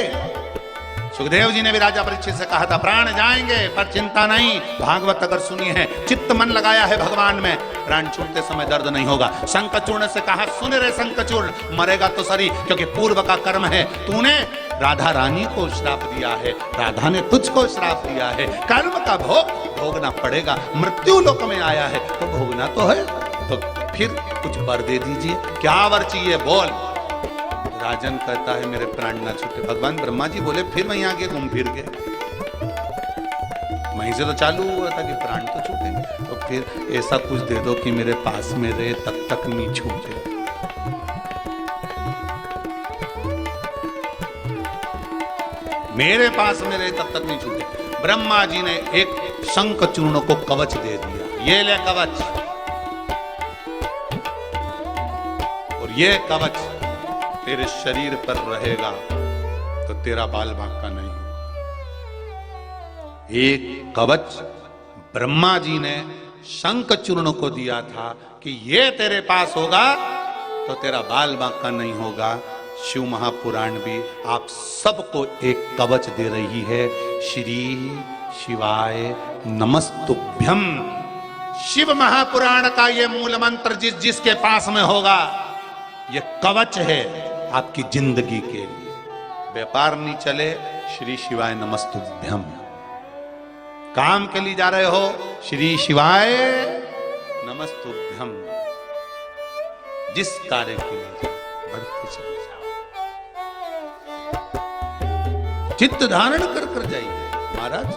सुखदेव जी ने भी राजा परीक्षित से कहा था प्राण जाएंगे पर चिंता नहीं, भागवत अगर सुनी है, चित्त मन लगाया है भगवान में, प्राण छूटते समय दर्द नहीं होगा। शंखचूर्ण से कहा सुन रे शंखचूर्ण, मरेगा तो सरी, क्योंकि पूर्व का कर्म है, तूने राधा रानी को श्राप दिया है, राधा ने तुझको श्राप दिया है, कर्म का भोग भोगना पड़ेगा, मृत्यु लोक में आया है तो भोगना तो है, तो फिर कुछ वर दे दीजिए। क्या वर चाहिए बोल? राजन कहता है मेरे प्राण ना छूटे। भगवान ब्रह्मा जी बोले फिर वहीं आगे घूम फिर के, वहीं से तो चालू हुआ था कि प्राण तो छूटेंगे, तो फिर ऐसा कुछ दे दो कि मेरे पास में रहे तब तक नहीं छूटे। मेरे पास में रहे तब तक नहीं छूटे। ब्रह्मा जी ने एक शंखचूर्ण को कवच दे दिया, ये ले कवच, और ये कवच तेरे शरीर पर रहेगा तो तेरा बाल बांका नहीं होगा। एक कवच ब्रह्मा जी ने शंखचूर्ण को दिया था कि ये तेरे पास होगा तो तेरा बाल बांका नहीं होगा। शिव महापुराण भी आप सबको एक कवच दे रही है, श्री शिवाय नमस्तुभ्यम। शिव महापुराण का ये मूल मंत्र जिसके पास में होगा, ये कवच है आपकी जिंदगी के लिए। व्यापार नहीं चले, श्री शिवाय नमस्तुभ्यम। काम के लिए जा रहे हो, श्री शिवाय नमस्तुभ्यम। जिस कार्य के लिए जाओ, बढ़ते चले जाओ, चित्त धारण कर कर जाइए महाराज।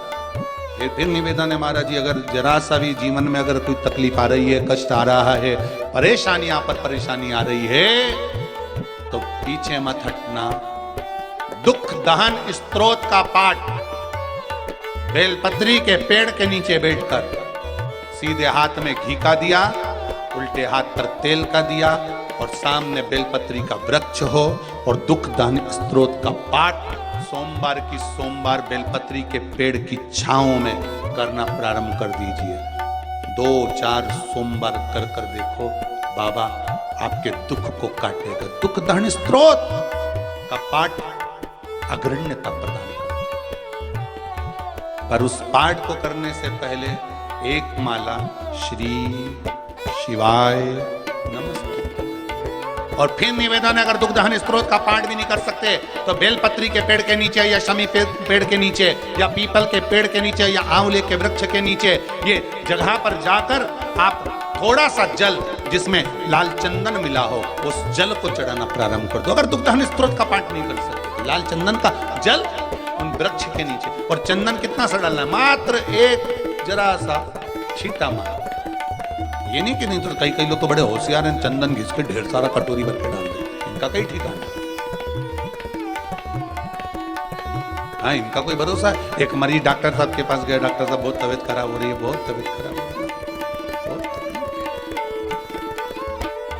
फिर निवेदन है महाराज जी, अगर जरा सा भी जीवन में अगर कोई तकलीफ आ रही है, कष्ट आ रहा है, परेशानियां पर परेशानी आ रही है, तो पीछे मत हटना। दुख दहन स्तोत्र का पाठ बेलपत्री के पेड़ के नीचे बैठकर, सीधे हाथ में घी का दिया, उल्टे हाथ पर तेल का दिया, और सामने बेलपत्री का वृक्ष हो और दुख दहन स्तोत्र का पाठ सोमवार की सोमवार बेलपत्री के पेड़ की छांव में करना प्रारंभ कर दीजिए। 2-4 सोमवार कर कर देखो, बाबा आपके दुख को काटेगा। दुख दहन स्तोत्र का पाठ अग्रण्यता प्रदान करता, पर उस पाठ को करने से पहले एक माला श्री शिवाय नमस्ते। और फिर निवेदन है, अगर दुख दहन स्तोत्र का पाठ भी नहीं कर सकते तो बेलपत्री के पेड़ के नीचे या शमी पेड़ के नीचे या पीपल के पेड़ के नीचे या आंवले के वृक्ष के नीचे, ये जगह पर जाकर आप थोड़ा सा जल जिसमें लाल चंदन मिला हो, उस जल को चढ़ाना प्रारंभ कर दो। अगर दुख दहन स्तोत्र का पाठ नहीं कर सकते तो लाल चंदन का जल उन वृक्ष के नीचे, और चंदन कितना सा डालना है, मात्र एक जरा सा छींटा मार। ये नहीं कि नहीं, तो कई लोग तो बड़े होशियार हैं, चंदन घिस के ढेर सारा कटोरी भर के डाल दे, इनका कई ठिकाना। हाँ, इनका कोई भरोसा है। एक मरीज डॉक्टर साहब के पास गया, डॉक्टर साहब बहुत तबीयत खराब हो रही है, बहुत तबीयत खराब हो रही है, बहुत तबीयत।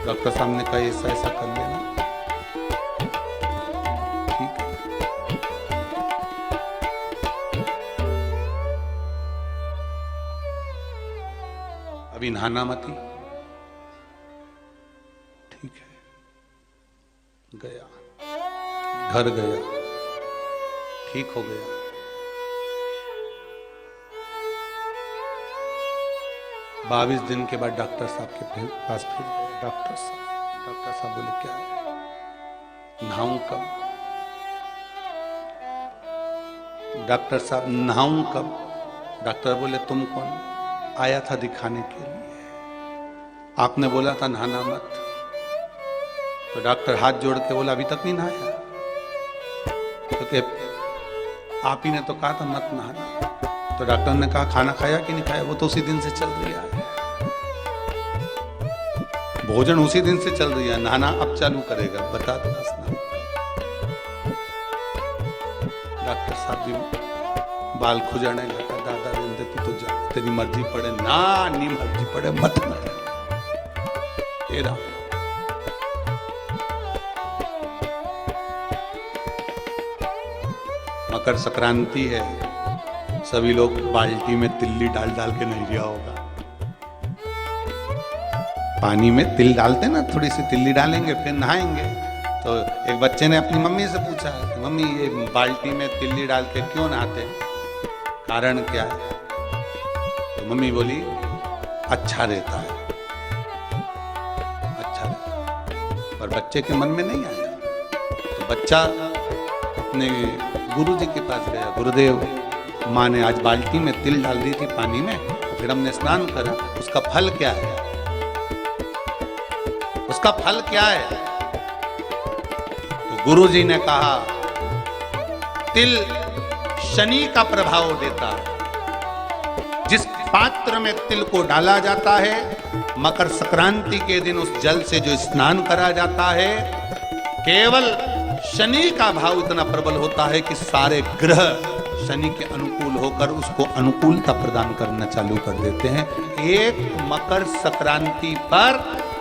डॉक्टर साहब ने कहा ऐसा ऐसा कर लेना, ठीक है। अभी नहाना मत ही, ठीक है। गया, घर गया, ठीक हो गया। बाईस दिन के बाद डॉक्टर साहब के पास फिर गए। डॉक्टर साहब बोले क्या है, नहाऊं कब? डॉक्टर साहब नहाऊं कब? डॉक्टर बोले तुम कौन? आया था दिखाने के लिए, आपने बोला था नहाना मत। तो डॉक्टर हाथ जोड़ के बोला अभी तक नहीं नहाया, क्योंकि आप ही ने तो कहा था मत नहाना। तो डॉक्टर ने कहा खाना खाया कि नहीं खाया? वो तो उसी दिन से चल रही है, भोजन उसी दिन से चल रही है, नहाना अब चालू करेगा, बता दो। डॉक्टर साहब भी बाल खुजाने लगा, दादा रिंदे तू तो जा, तेरी मर्जी पड़े ना, नहीं मर्जी पड़े मत ना। तेरा मकर संक्रांति है, सभी लोग बाल्टी में तिल्ली डाल डाल के नहीं लिया होगा। पानी में तिल डालते ना, थोड़ी सी तिल्ली डालेंगे फिर नहाएंगे। तो एक बच्चे ने अपनी मम्मी से पूछा कि मम्मी ये बाल्टी में तिल्ली डाल के क्यों नहाते, कारण क्या है? तो मम्मी बोली अच्छा रहता है, अच्छा रहता है। पर बच्चे के मन में नहीं आया, तो बच्चा अपने गुरुजी के पास गया, गुरुदेव माँ ने आज बाल्टी में तिल डाल दी थी पानी में, फिर हमने स्नान करा, उसका फल क्या है? उसका फल क्या है? तो गुरुजी ने कहा तिल शनि का प्रभाव देता है। जिस पात्र में तिल को डाला जाता है, मकर संक्रांति के दिन उस जल से जो स्नान करा जाता है, केवल शनि का भाव इतना प्रबल होता है कि सारे ग्रह शनि के अनुकूल होकर उसको अनुकूलता प्रदान करना चालू कर देते हैं। एक मकर संक्रांति पर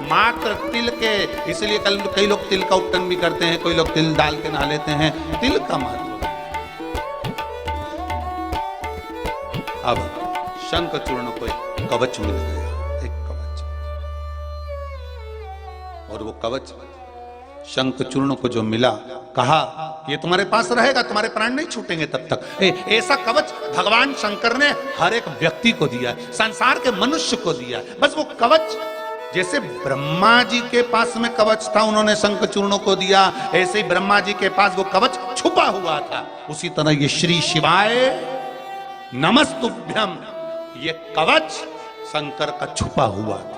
मात्र तिल के, इसलिए कई लोग तिल का उपटन भी करते हैं, कोई लोग तिल डाल के नहा लेते हैं। तिल का महत्व। अब शंखचूर्ण को एक कवच मिल गया, एक कवच, और वो कवच शंखचूर्ण को जो मिला, कहा ये तुम्हारे पास रहेगा, तुम्हारे प्राण नहीं छूटेंगे तब तक। ऐसा कवच भगवान शंकर ने हर एक व्यक्ति को दिया, संसार के मनुष्य को दिया। बस वो कवच, जैसे ब्रह्मा जी के पास में कवच था, उन्होंने शंखचूर्ण को दिया, ऐसे ही ब्रह्मा जी के पास वो कवच छुपा हुआ था। उसी तरह ये श्री शिवाय नमस्तुभ्यम, ये कवच शंकर का छुपा हुआ था।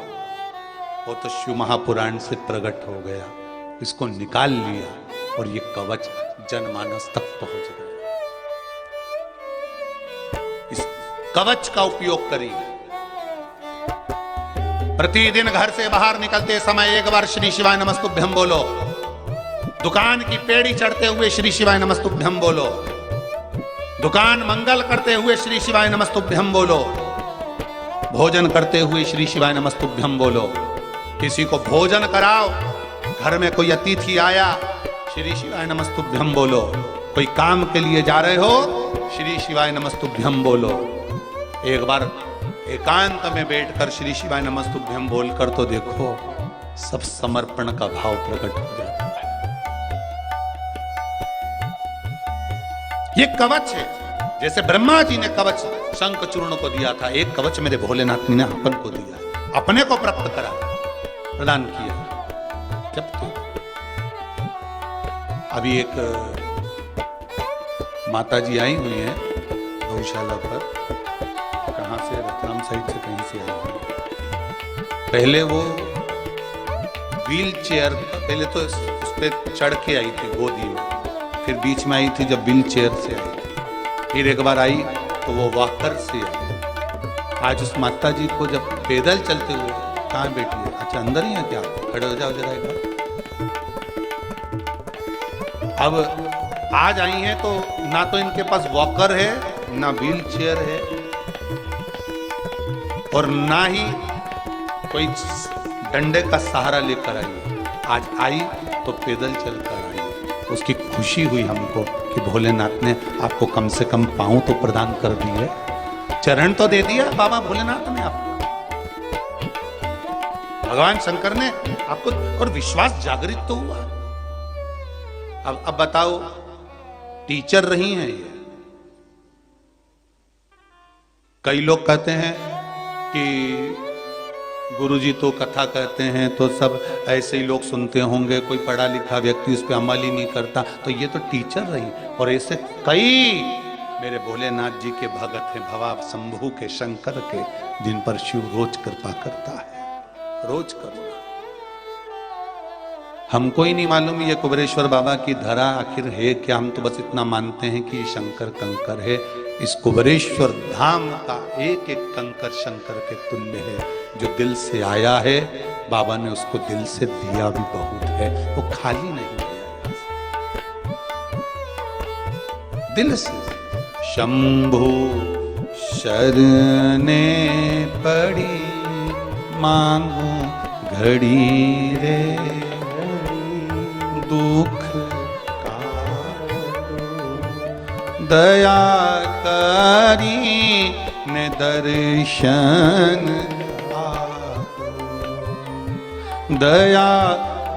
वो तो शिव महापुराण से प्रकट हो गया, इसको निकाल लिया और ये कवच जनमानस तक पहुंच गया। इस कवच का उपयोग करिए। प्रतिदिन घर से बाहर निकलते समय एक बार श्री शिवाय नमस्तुभ्यम बोलो। दुकान की पेड़ी चढ़ते हुए श्री शिवाय नमस्तुभ्यम बोलो। दुकान मंगल करते हुए श्री शिवाय नमस्तुभ्यम बोलो। भोजन करते हुए श्री शिवाय नमस्तुभ्यम बोलो। किसी को भोजन कराओ, घर में कोई अतिथि आया, श्री शिवाय नमस्तुभ्यम बोलो। कोई काम के लिए जा रहे हो, श्री शिवाय नमस्तुभ्यम बोलो। एक बार एकांत में बैठकर श्री शिवाय नमस्तुभ्यम बोलकर तो देखो, सब समर्पण का भाव प्रकट हो जाता है। ये कवच है, जैसे ब्रह्मा जी ने कवच शंखचूर्ण को दिया था, एक कवच मेरे भोलेनाथ ने अपन को दिया, अपने को प्राप्त करा, प्रदान किया। जब तो अभी एक माता जी आई हुई हैं गौशाला पर, कहाँ से, रतलाम साइड से कहीं से आई हुई। पहले वो व्हील चेयर, पहले तो उस पर चढ़ के आई थी गोदी में, फिर बीच में आई थी जब व्हील चेयर से आई थी, फिर एक बार आई तो वो वॉकर से आई। आज उस माता जी को जब पैदल चलते हुए, कहाँ बैठी है, अच्छा अंदर ही है क्या, खड़े हो जाओ जरा एक बार। अब आज आई हैं तो ना तो इनके पास वॉकर है, ना व्हील चेयर है, और ना ही कोई डंडे का सहारा लेकर आई है। आज आई तो पैदल चलकर आई। उसकी खुशी हुई हमको कि भोलेनाथ ने आपको कम से कम पांव तो प्रदान कर दिए, चरण तो दे दिया बाबा भोलेनाथ ने आपको, भगवान शंकर ने आपको, और विश्वास जागृत तो हुआ। अब बताओ, टीचर रही हैं ये। कई लोग कहते हैं कि गुरुजी तो कथा कहते हैं तो सब ऐसे ही लोग सुनते होंगे, कोई पढ़ा लिखा व्यक्ति उस पर अमल ही नहीं करता। तो ये तो टीचर रही, और ऐसे कई मेरे भोलेनाथ जी के भगत हैं, भवा शंभू के, शंकर के, जिन पर शिव रोज कृपा करता है, रोज करुणा। हमको ही नहीं मालूम ये कुबेरेश्वर बाबा की धरा आखिर है क्या। हम तो बस इतना मानते हैं कि शंकर कंकर है। इस कुबेरेश्वर धाम का एक एक कंकर शंकर के तुल्य है। जो दिल से आया है, बाबा ने उसको दिल से दिया भी बहुत है, वो खाली नहीं है, दिल से। शंभु शरणे पड़ी मांगू घड़ी रे, दुख का दया करी ने दर्शन आपको, दया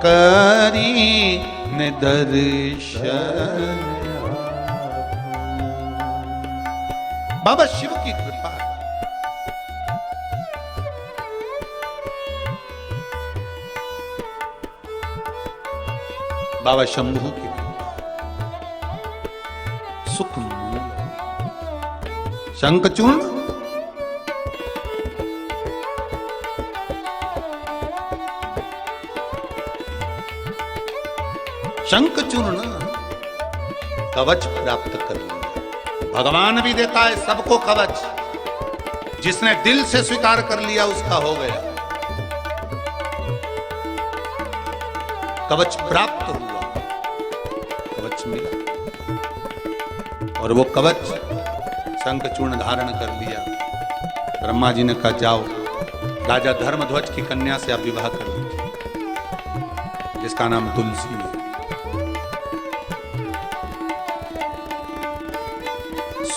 करी ने दर्शन। बाबा शिव की कृपा, बाबा शंभू की सुख मूल शंखचूर्ण, शंखचूर्ण कवच प्राप्त कर लिया। भगवान भी देता है सबको कवच, जिसने दिल से स्वीकार कर लिया उसका हो गया। कवच प्राप्त हुआ, कवच मिला, और वो कवच शंखचूर्ण धारण कर लिया। ब्रह्मा जी ने कहा जाओ, राजा धर्मध्वज की कन्या से आप विवाह कर लीजिए, जिसका नाम तुलसी है।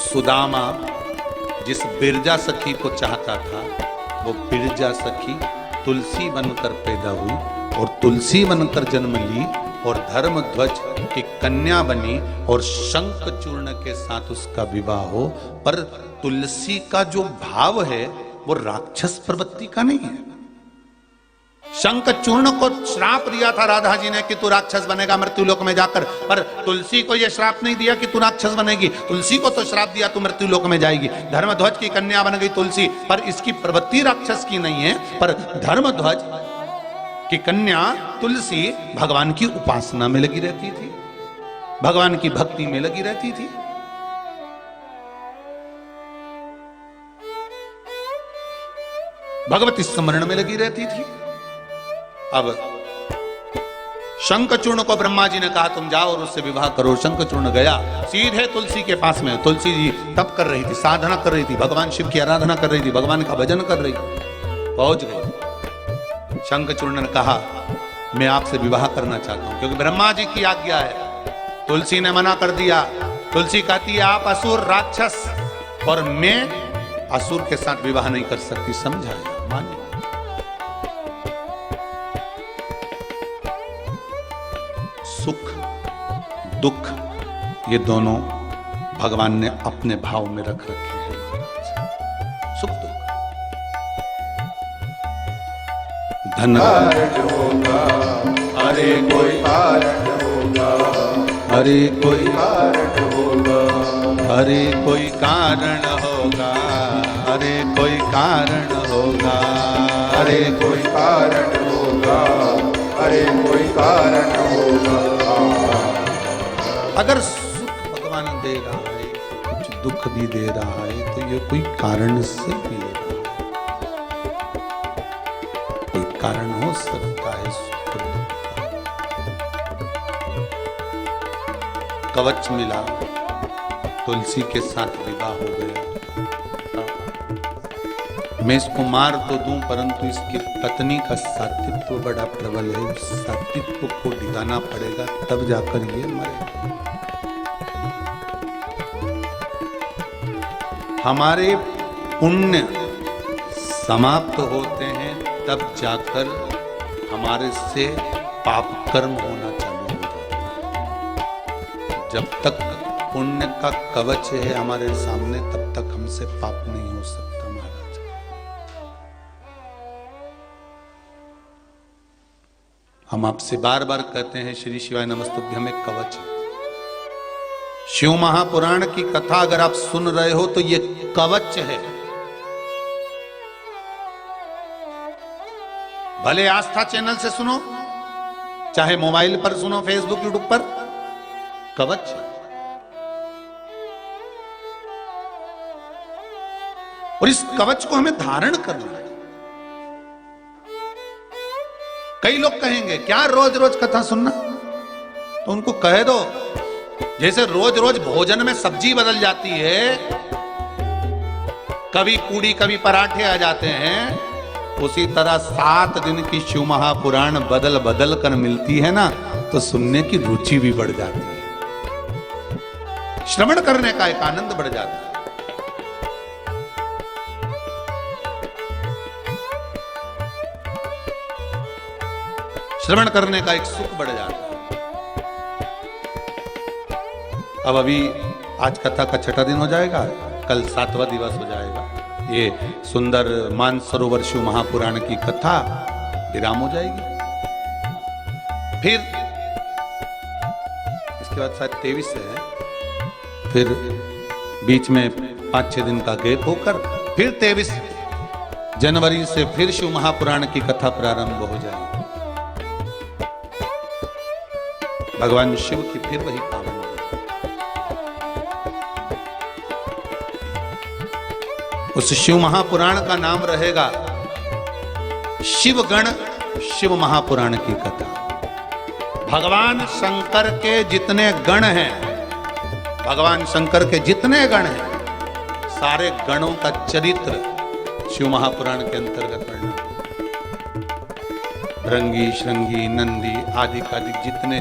सुदामा जिस बिरजा सखी को चाहता था, वो बिरजा सखी तुलसी बनकर पैदा हुई और तुलसी बनकर जन्म ली और धर्मध्वज की कन्या बनी और शंखचूर्ण के साथ उसका विवाह हो। पर तुलसी का जो भाव है वो राक्षस प्रवृत्ति का नहीं है। शंखचूर्ण को श्राप दिया था राधा जी ने कि तू राक्षस बनेगा मृत्युलोक में जाकर, पर तुलसी को यह श्राप नहीं दिया कि तू राक्षस बनेगी। तुलसी को तो श्राप दिया तू मृत्युलोक में जाएगी। धर्मध्वज की कन्या बन गई तुलसी, पर इसकी प्रवृत्ति राक्षस की नहीं है। पर धर्मध्वज कि कन्या तुलसी भगवान की उपासना में लगी रहती थी, भगवान की भक्ति में लगी रहती थी। भगवती स्मरण में लगी रहती थी। अब शंखचूर्ण को ब्रह्मा जी ने कहा तुम जाओ और उससे विवाह करो। शंखचूर्ण गया सीधे तुलसी के पास में। तुलसी जी तप कर रही थी, साधना कर रही थी, भगवान शिव की आराधना कर रही थी, भगवान का भजन कर रही थी। पहुंच गई। शंखचूर्ण ने कहा मैं आपसे विवाह करना चाहता हूं, क्योंकि ब्रह्मा जी की आज्ञा है। तुलसी ने मना कर दिया। तुलसी कहती है आप असुर राक्षस और मैं असुर के साथ विवाह नहीं कर सकती। समझाया, मानिए। सुख दुख ये दोनों भगवान ने अपने भाव में रख रखे हैं महाराज। सुख दुख धन होगा, अरे कोई कारण होगा, अरे कोई कारण होगा, अरे कोई कारण होगा, अरे कोई कारण होगा, अरे कोई कारण होगा, अरे कोई कारण होगा। अगर सुख भगवान दे रहा है तो कुछ दुख भी दे रहा है, तो ये कोई कारण से भी दे रहा है। कोई कारण हो सकता है सुख दुख का। कवच मिला, तुलसी के साथ विवाह हो गया। मैं इसको मार तो दूं, परंतु इसकी पत्नी का सात्वित्व बड़ा प्रबल है। उस सात्वित्व को डिगाना पड़ेगा, तब जाकर ये मरेगा। हमारे पुण्य समाप्त होते हैं, तब जाकर हमारे से पाप कर्म होना चालू हो जाता है। जब तक पुण्य का कवच है हमारे सामने, तब तक हमसे पाप नहीं हो सकता महाराज। हम आपसे बार बार कहते हैं श्री शिवाय नमस्तुभ्यम एक कवच है। शिव महापुराण की कथा अगर आप सुन रहे हो तो ये कवच है। भले आस्था चैनल से सुनो, चाहे मोबाइल पर सुनो, फेसबुक यूट्यूब पर, कवच है। और इस कवच को हमें धारण करना है। कई लोग कहेंगे क्या रोज रोज कथा सुनना, तो उनको कह दो जैसे रोज रोज भोजन में सब्जी बदल जाती है, कभी पूड़ी कभी पराठे आ जाते हैं, उसी तरह 7 दिन की शिव महापुराण बदल बदल कर मिलती है ना, तो सुनने की रुचि भी बढ़ जाती है, श्रवण करने का एक आनंद बढ़ जाता है। श्रवण करने का एक सुख बढ़ जाता है। अब अभी आज कथा का 6ठा दिन हो जाएगा, कल 7वां दिवस हो जाएगा। ये सुंदर मानसरोवर शिव महापुराण की कथा विराम हो जाएगी। फिर इसके बाद शायद 23 है, फिर बीच में 5-6 दिन का गैप होकर फिर 23 जनवरी से फिर शिव महापुराण की कथा प्रारंभ हो जाएगी। भगवान शिव की फिर वही पावन, उस शिव महापुराण का नाम रहेगा शिवगण शिव महापुराण की कथा। भगवान शंकर के जितने गण हैं, भगवान शंकर के जितने गण हैं, सारे गणों का चरित्र शिव महापुराण के अंतर्गत वर्णन। रंगी श्रृंगी नंदी आदि आदि जितने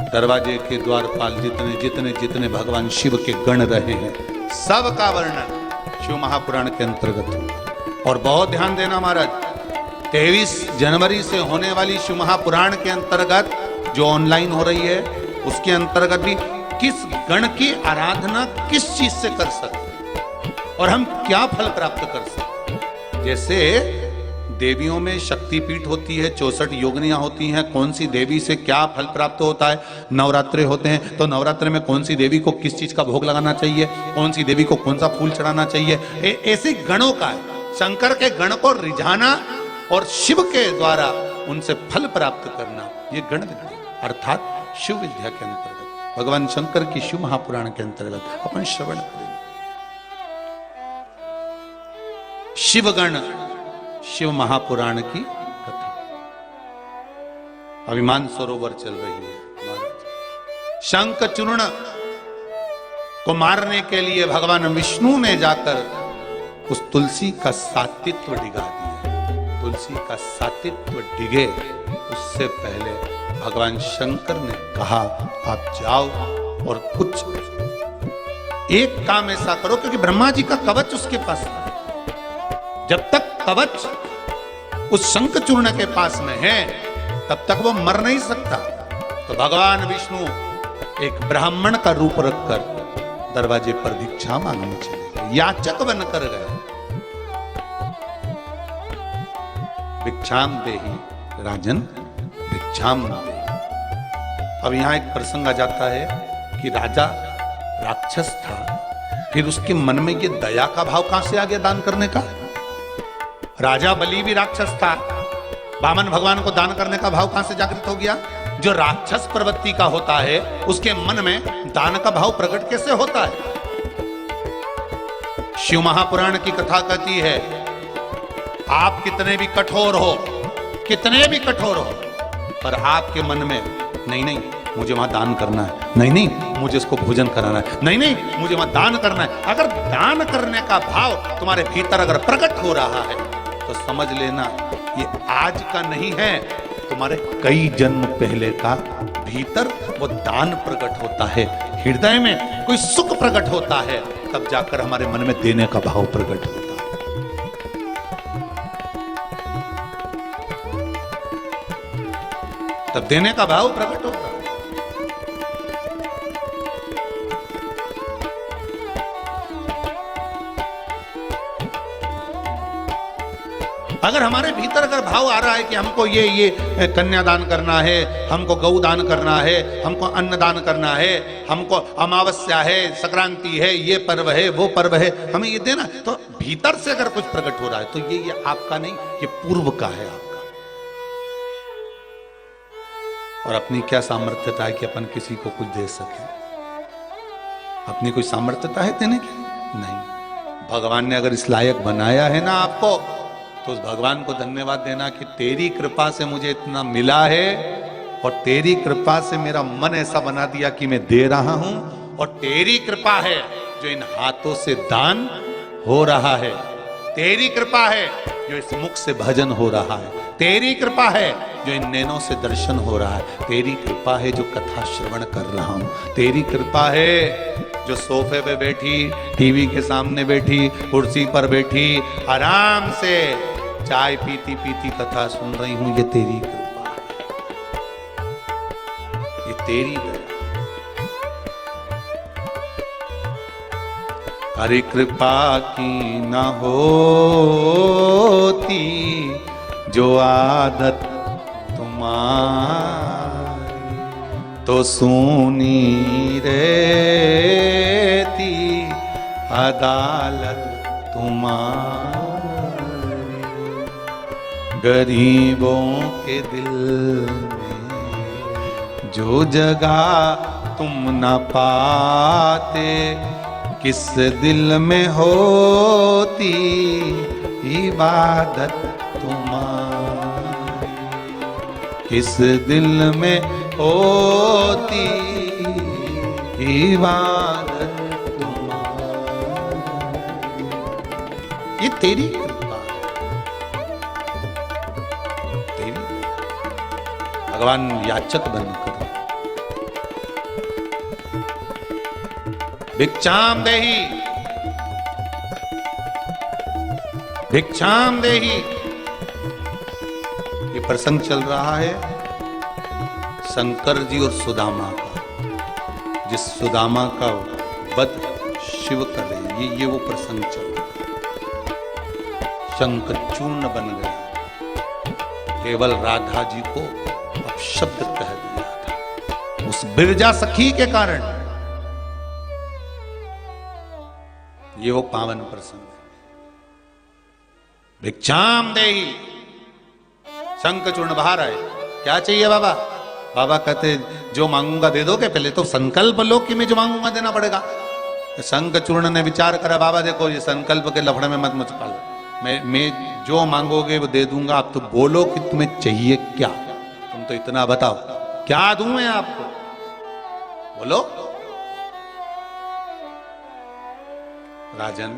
दरवाजे के द्वारपाल, जितने भगवान शिव के गण रहे हैं, सब का वर्णन शिव महापुराण के अंतर्गत हो। और बहुत ध्यान देना महाराज, 23 जनवरी से होने वाली शिव महापुराण के अंतर्गत जो ऑनलाइन हो रही है, उसके अंतर्गत भी किस गण की आराधना किस चीज से कर सकते और हम क्या फल प्राप्त कर सकते। जैसे देवियों में शक्तिपीठ होती है, 64 योगिनियां होती हैं, कौन सी देवी से क्या फल प्राप्त होता है। नवरात्रे होते हैं तो नवरात्रे में कौन सी देवी को किस चीज का भोग लगाना चाहिए, कौन सी देवी को कौन सा फूल चढ़ाना चाहिए, ऐसे गणों का है। शंकर के गण को रिझाना और शिव के द्वारा उनसे फल प्राप्त करना, ये गण विद्या अर्थात शिव विद्या के अंतर्गत, भगवान शंकर की शिव महापुराण के अंतर्गत अपन श्रवण करेंगे। शिवगण शिव महापुराण की कथा अभिमान सरोवर चल रही है महाराज। शंख चूर्ण को मारने के लिए भगवान विष्णु ने जाकर उस तुलसी का सातित्व डिगा दिया। तुलसी का सातित्व डिगे उससे पहले भगवान शंकर ने कहा आप जाओ और कुछ एक काम ऐसा करो, क्योंकि ब्रह्मा जी का कवच उसके पास था। जब तक कवच उस शंखचूर्ण के पास में है तब तक वो मर नहीं सकता। तो भगवान विष्णु एक ब्राह्मण का रूप रखकर दरवाजे पर भिक्षा मांगने चले गए, याचक बनकर गए। भिक्षाम देहि राजन भिक्षाम देहि। अब यहां एक प्रसंग आ जाता है कि राजा राक्षस था, फिर उसके मन में ये दया का भाव कहां से आ गया दान करने का। राजा बलि भी राक्षस था, वामन भगवान को दान करने का भाव कहां से जागृत हो गया। जो राक्षस प्रवृत्ति का होता है उसके मन में दान का भाव प्रकट कैसे होता है। शिव महापुराण की कथा कहती है आप कितने भी कठोर हो, कितने भी कठोर हो, पर आपके मन में नहीं मुझे वहां दान करना है, नहीं मुझे इसको भोजन कराना है, नहीं मुझे वहां दान करना है। अगर दान करने का भाव तुम्हारे भीतर अगर प्रकट हो रहा है तो समझ लेना ये आज का नहीं है, तुम्हारे कई जन्म पहले का भीतर वो दान प्रकट होता है। हृदय में कोई सुख प्रकट होता है तब जाकर हमारे मन में देने का भाव प्रकट होता है। तब देने का भाव प्रकट होता है। अगर हमारे भीतर अगर भाव आ रहा है कि हमको ये कन्यादान करना है, हमको गौ दान करना है, हमको अन्न दान करना है, हमको अमावस्या है, संक्रांति है, ये पर्व है, वो पर्व है, हमें ये देना, तो भीतर से अगर कुछ प्रकट हो रहा है तो ये आपका नहीं, ये पूर्व का है आपका। और अपनी क्या सामर्थ्यता है कि अपन किसी को कुछ दे सके। अपनी कोई सामर्थ्यता है देने की? नहीं। भगवान ने अगर इस लायक बनाया है ना आपको, तो उस भगवान को धन्यवाद देना कि तेरी कृपा से मुझे इतना मिला है और तेरी कृपा से मेरा मन ऐसा बना दिया कि मैं दे रहा हूं, और तेरी कृपा है जो इन हाथों से दान हो रहा है, तेरी कृपा है जो इस मुख से भजन हो रहा है, तेरी कृपा है जो इन नैनों से दर्शन हो रहा है, तेरी कृपा है जो कथा श्रवण कर रहा हूं, तेरी कृपा है जो सोफे पे बैठी, टीवी के सामने बैठी, कुर्सी पर बैठी आराम से चाय पीती पीती कथा सुन रही हूं, ये तेरी कृपा है, ये तेरी दया। अरे कृपा की ना होती जो आदत तुम्हारी, तो सूनी रहती अदालत तुम्हारी। गरीबों के दिल में जो जगह तुम न पाते, किस दिल में होती इबादत तुम्हारी, किस दिल में होती इबादत तुम्हारी। ये तेरी कृपा है, तेरी। भगवान याचक बनकर भिक्षाम देहि, भिक्षाम देहि। ये प्रसंग चल रहा है शंकर जी और सुदामा का, जिस सुदामा का वध शिव करे, ये वो प्रसंग चल रहा है। शंख चूर्ण बन गया, केवल राधा जी को अपशब्द कह दिया था उस बिरजा सखी के कारण। ये वो पावन प्रसंग है। भिक्षाम देहि, शंख चूर्ण बाहर आए, क्या चाहिए बाबा? बाबा कहते जो मांगूंगा दे दोगे, पहले तो संकल्प लो कि मैं जो मांगूंगा देना पड़ेगा। शंख चूर्ण ने विचार करा, बाबा देखो ये संकल्प के लफड़े में मत मुझको लो, मैं जो मांगोगे वो दे दूंगा, आप तो बोलो कि तुम्हें चाहिए क्या, तुम तो इतना बताओ क्या दूं मैं आपको, बोलो। राजन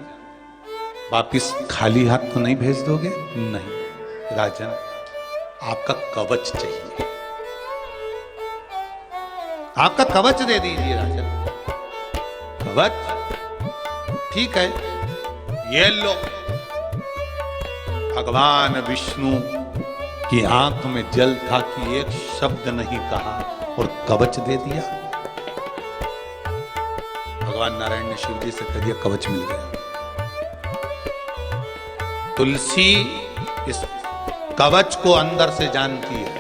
वापिस खाली हाथ तो नहीं भेज दोगे? नहीं राजन, आपका कवच चाहिए, आपका कवच दे दीजिए राजन। कवच ठीक है, ये लो। भगवान विष्णु की आंख में जल था कि एक शब्द नहीं कहा और कवच दे दिया। भगवान नारायण ने शिव जी से कह दिया कवच मिल गया। तुलसी इस कवच को अंदर से जानती है,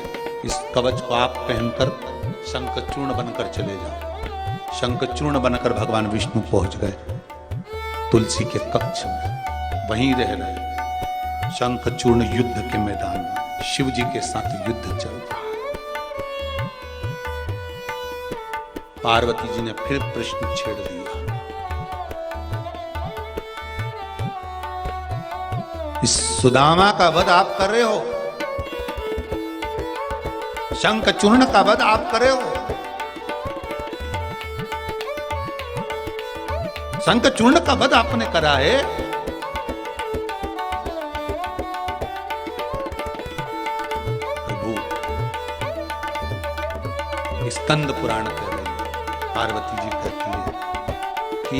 इस कवच को आप पहनकर शंखचूर्ण बनकर चले जाओ। शंखचूर्ण बनकर भगवान विष्णु पहुंच गए तुलसी के कक्ष में, वहीं रह रहे। शंखचूर्ण युद्ध के मैदान में शिव जी के साथ युद्ध चल रहा है। पार्वती जी ने फिर प्रश्न छेड़ दिया, इस सुदामा का वध आप कर रहे हो, शंखचूर्ण का वध आप कर रहे हो, शंखचूर्ण का वध आपने करा है। प्रभु स्कंद पुराण कह रहे हैं, पार्वती जी कहती है कि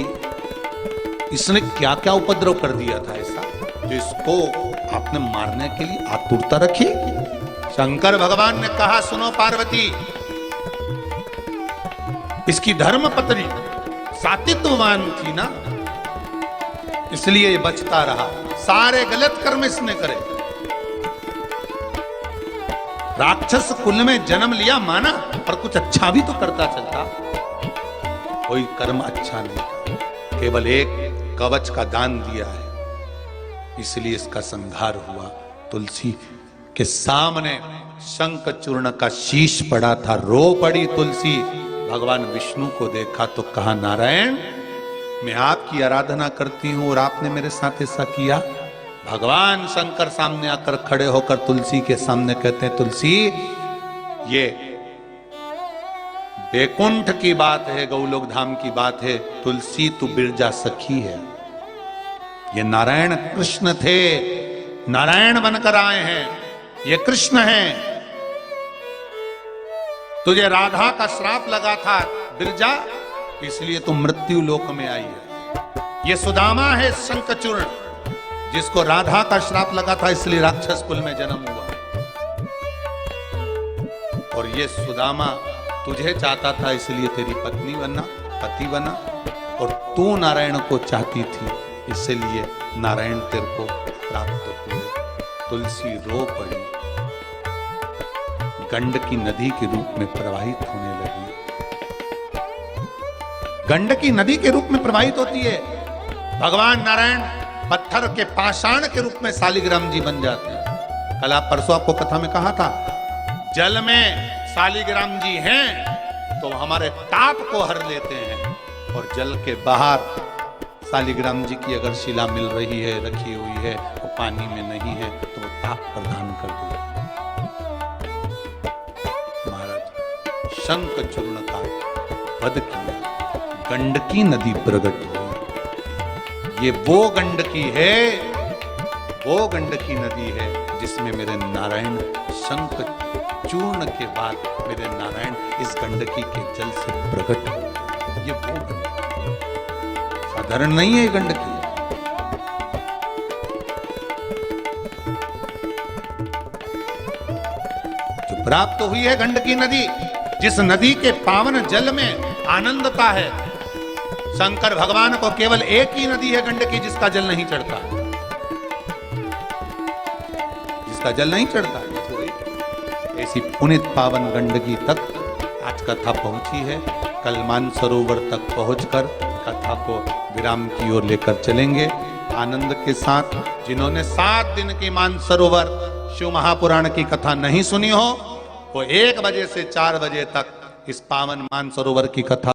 इसने क्या क्या उपद्रव कर दिया था ऐसा जो इसको आपने मारने के लिए आतुरता रखी। शंकर भगवान ने कहा सुनो पार्वती, इसकी धर्म पत्नी सातित्ववान थी ना, इसलिए ये बचता रहा, सारे गलत कर्म इसने करे। राक्षस कुल में जन्म लिया माना, पर कुछ अच्छा भी तो करता चलता, कोई कर्म अच्छा नहीं, केवल एक कवच का दान दिया है, इसलिए इसका संहार हुआ। तुलसी के सामने शंखचूर्ण का शीश पड़ा था, रो पड़ी तुलसी। भगवान विष्णु को देखा तो कहा नारायण मैं आपकी आराधना करती हूं और आपने मेरे साथ ऐसा किया। भगवान शंकर सामने आकर खड़े होकर तुलसी के सामने कहते हैं तुलसी ये बैकुंठ की बात है, गौलोक धाम की बात है, तुलसी तू बिरजा सखी है। ये नारायण कृष्ण थे, नारायण बनकर आए हैं, ये कृष्ण हैं। तुझे राधा का श्राप लगा था बिरजा, इसलिए तू मृत्यु लोक में आई है। ये सुदामा है शंखचूर्ण, जिसको राधा का श्राप लगा था, इसलिए राक्षस कुल में जन्म हुआ। और ये सुदामा तुझे चाहता था, इसलिए तेरी पत्नी बना, पति बना, और तू नारायण को चाहती थी, इसलिए नारायण तेरे को प्राप्त हुए। तुलसी रो पड़ी, गंडकी नदी के रूप में प्रवाहित होने लगी। गंडकी नदी के रूप में प्रवाहित होती है। भगवान नारायण पत्थर के पाषाण के रूप में शालिग्राम जी बन जाते हैं। कल परसों आपको कथा में कहा था, जल में शालिग्राम जी हैं तो हमारे ताप को हर लेते हैं, और जल के बाहर शालिग्राम जी की अगर शिला मिल रही है, रखी हुई है, वो पानी में नहीं है, तो वो ताप प्रदान कर देती है। शंखचूर्ण का वध किया, गंडकी नदी प्रकट हुई। ये वो गंडकी है, वो गंडकी नदी है जिसमें मेरे नारायण शंखचूर्ण के बाद मेरे नारायण इस गंडकी के जल से प्रकट हुए। ये वो गंडकी साधारण नहीं है, गंडकी जो प्राप्त हुई है गंडकी नदी, जिस नदी के पावन जल में आनंदता है। शंकर भगवान को केवल एक ही नदी है गंडकी जिसका जल नहीं चढ़ता, जिसका जल नहीं चढ़ता। ऐसी पुनित पावन गंडकी तक आज कथा पहुंची है। कल मानसरोवर तक पहुंचकर कथा को विराम की ओर लेकर चलेंगे आनंद के साथ। जिन्होंने 7 दिन की मानसरोवर शिव महापुराण की कथा नहीं सुनी हो, वो 1 बजे से 4 बजे तक इस पावन मानसरोवर की कथा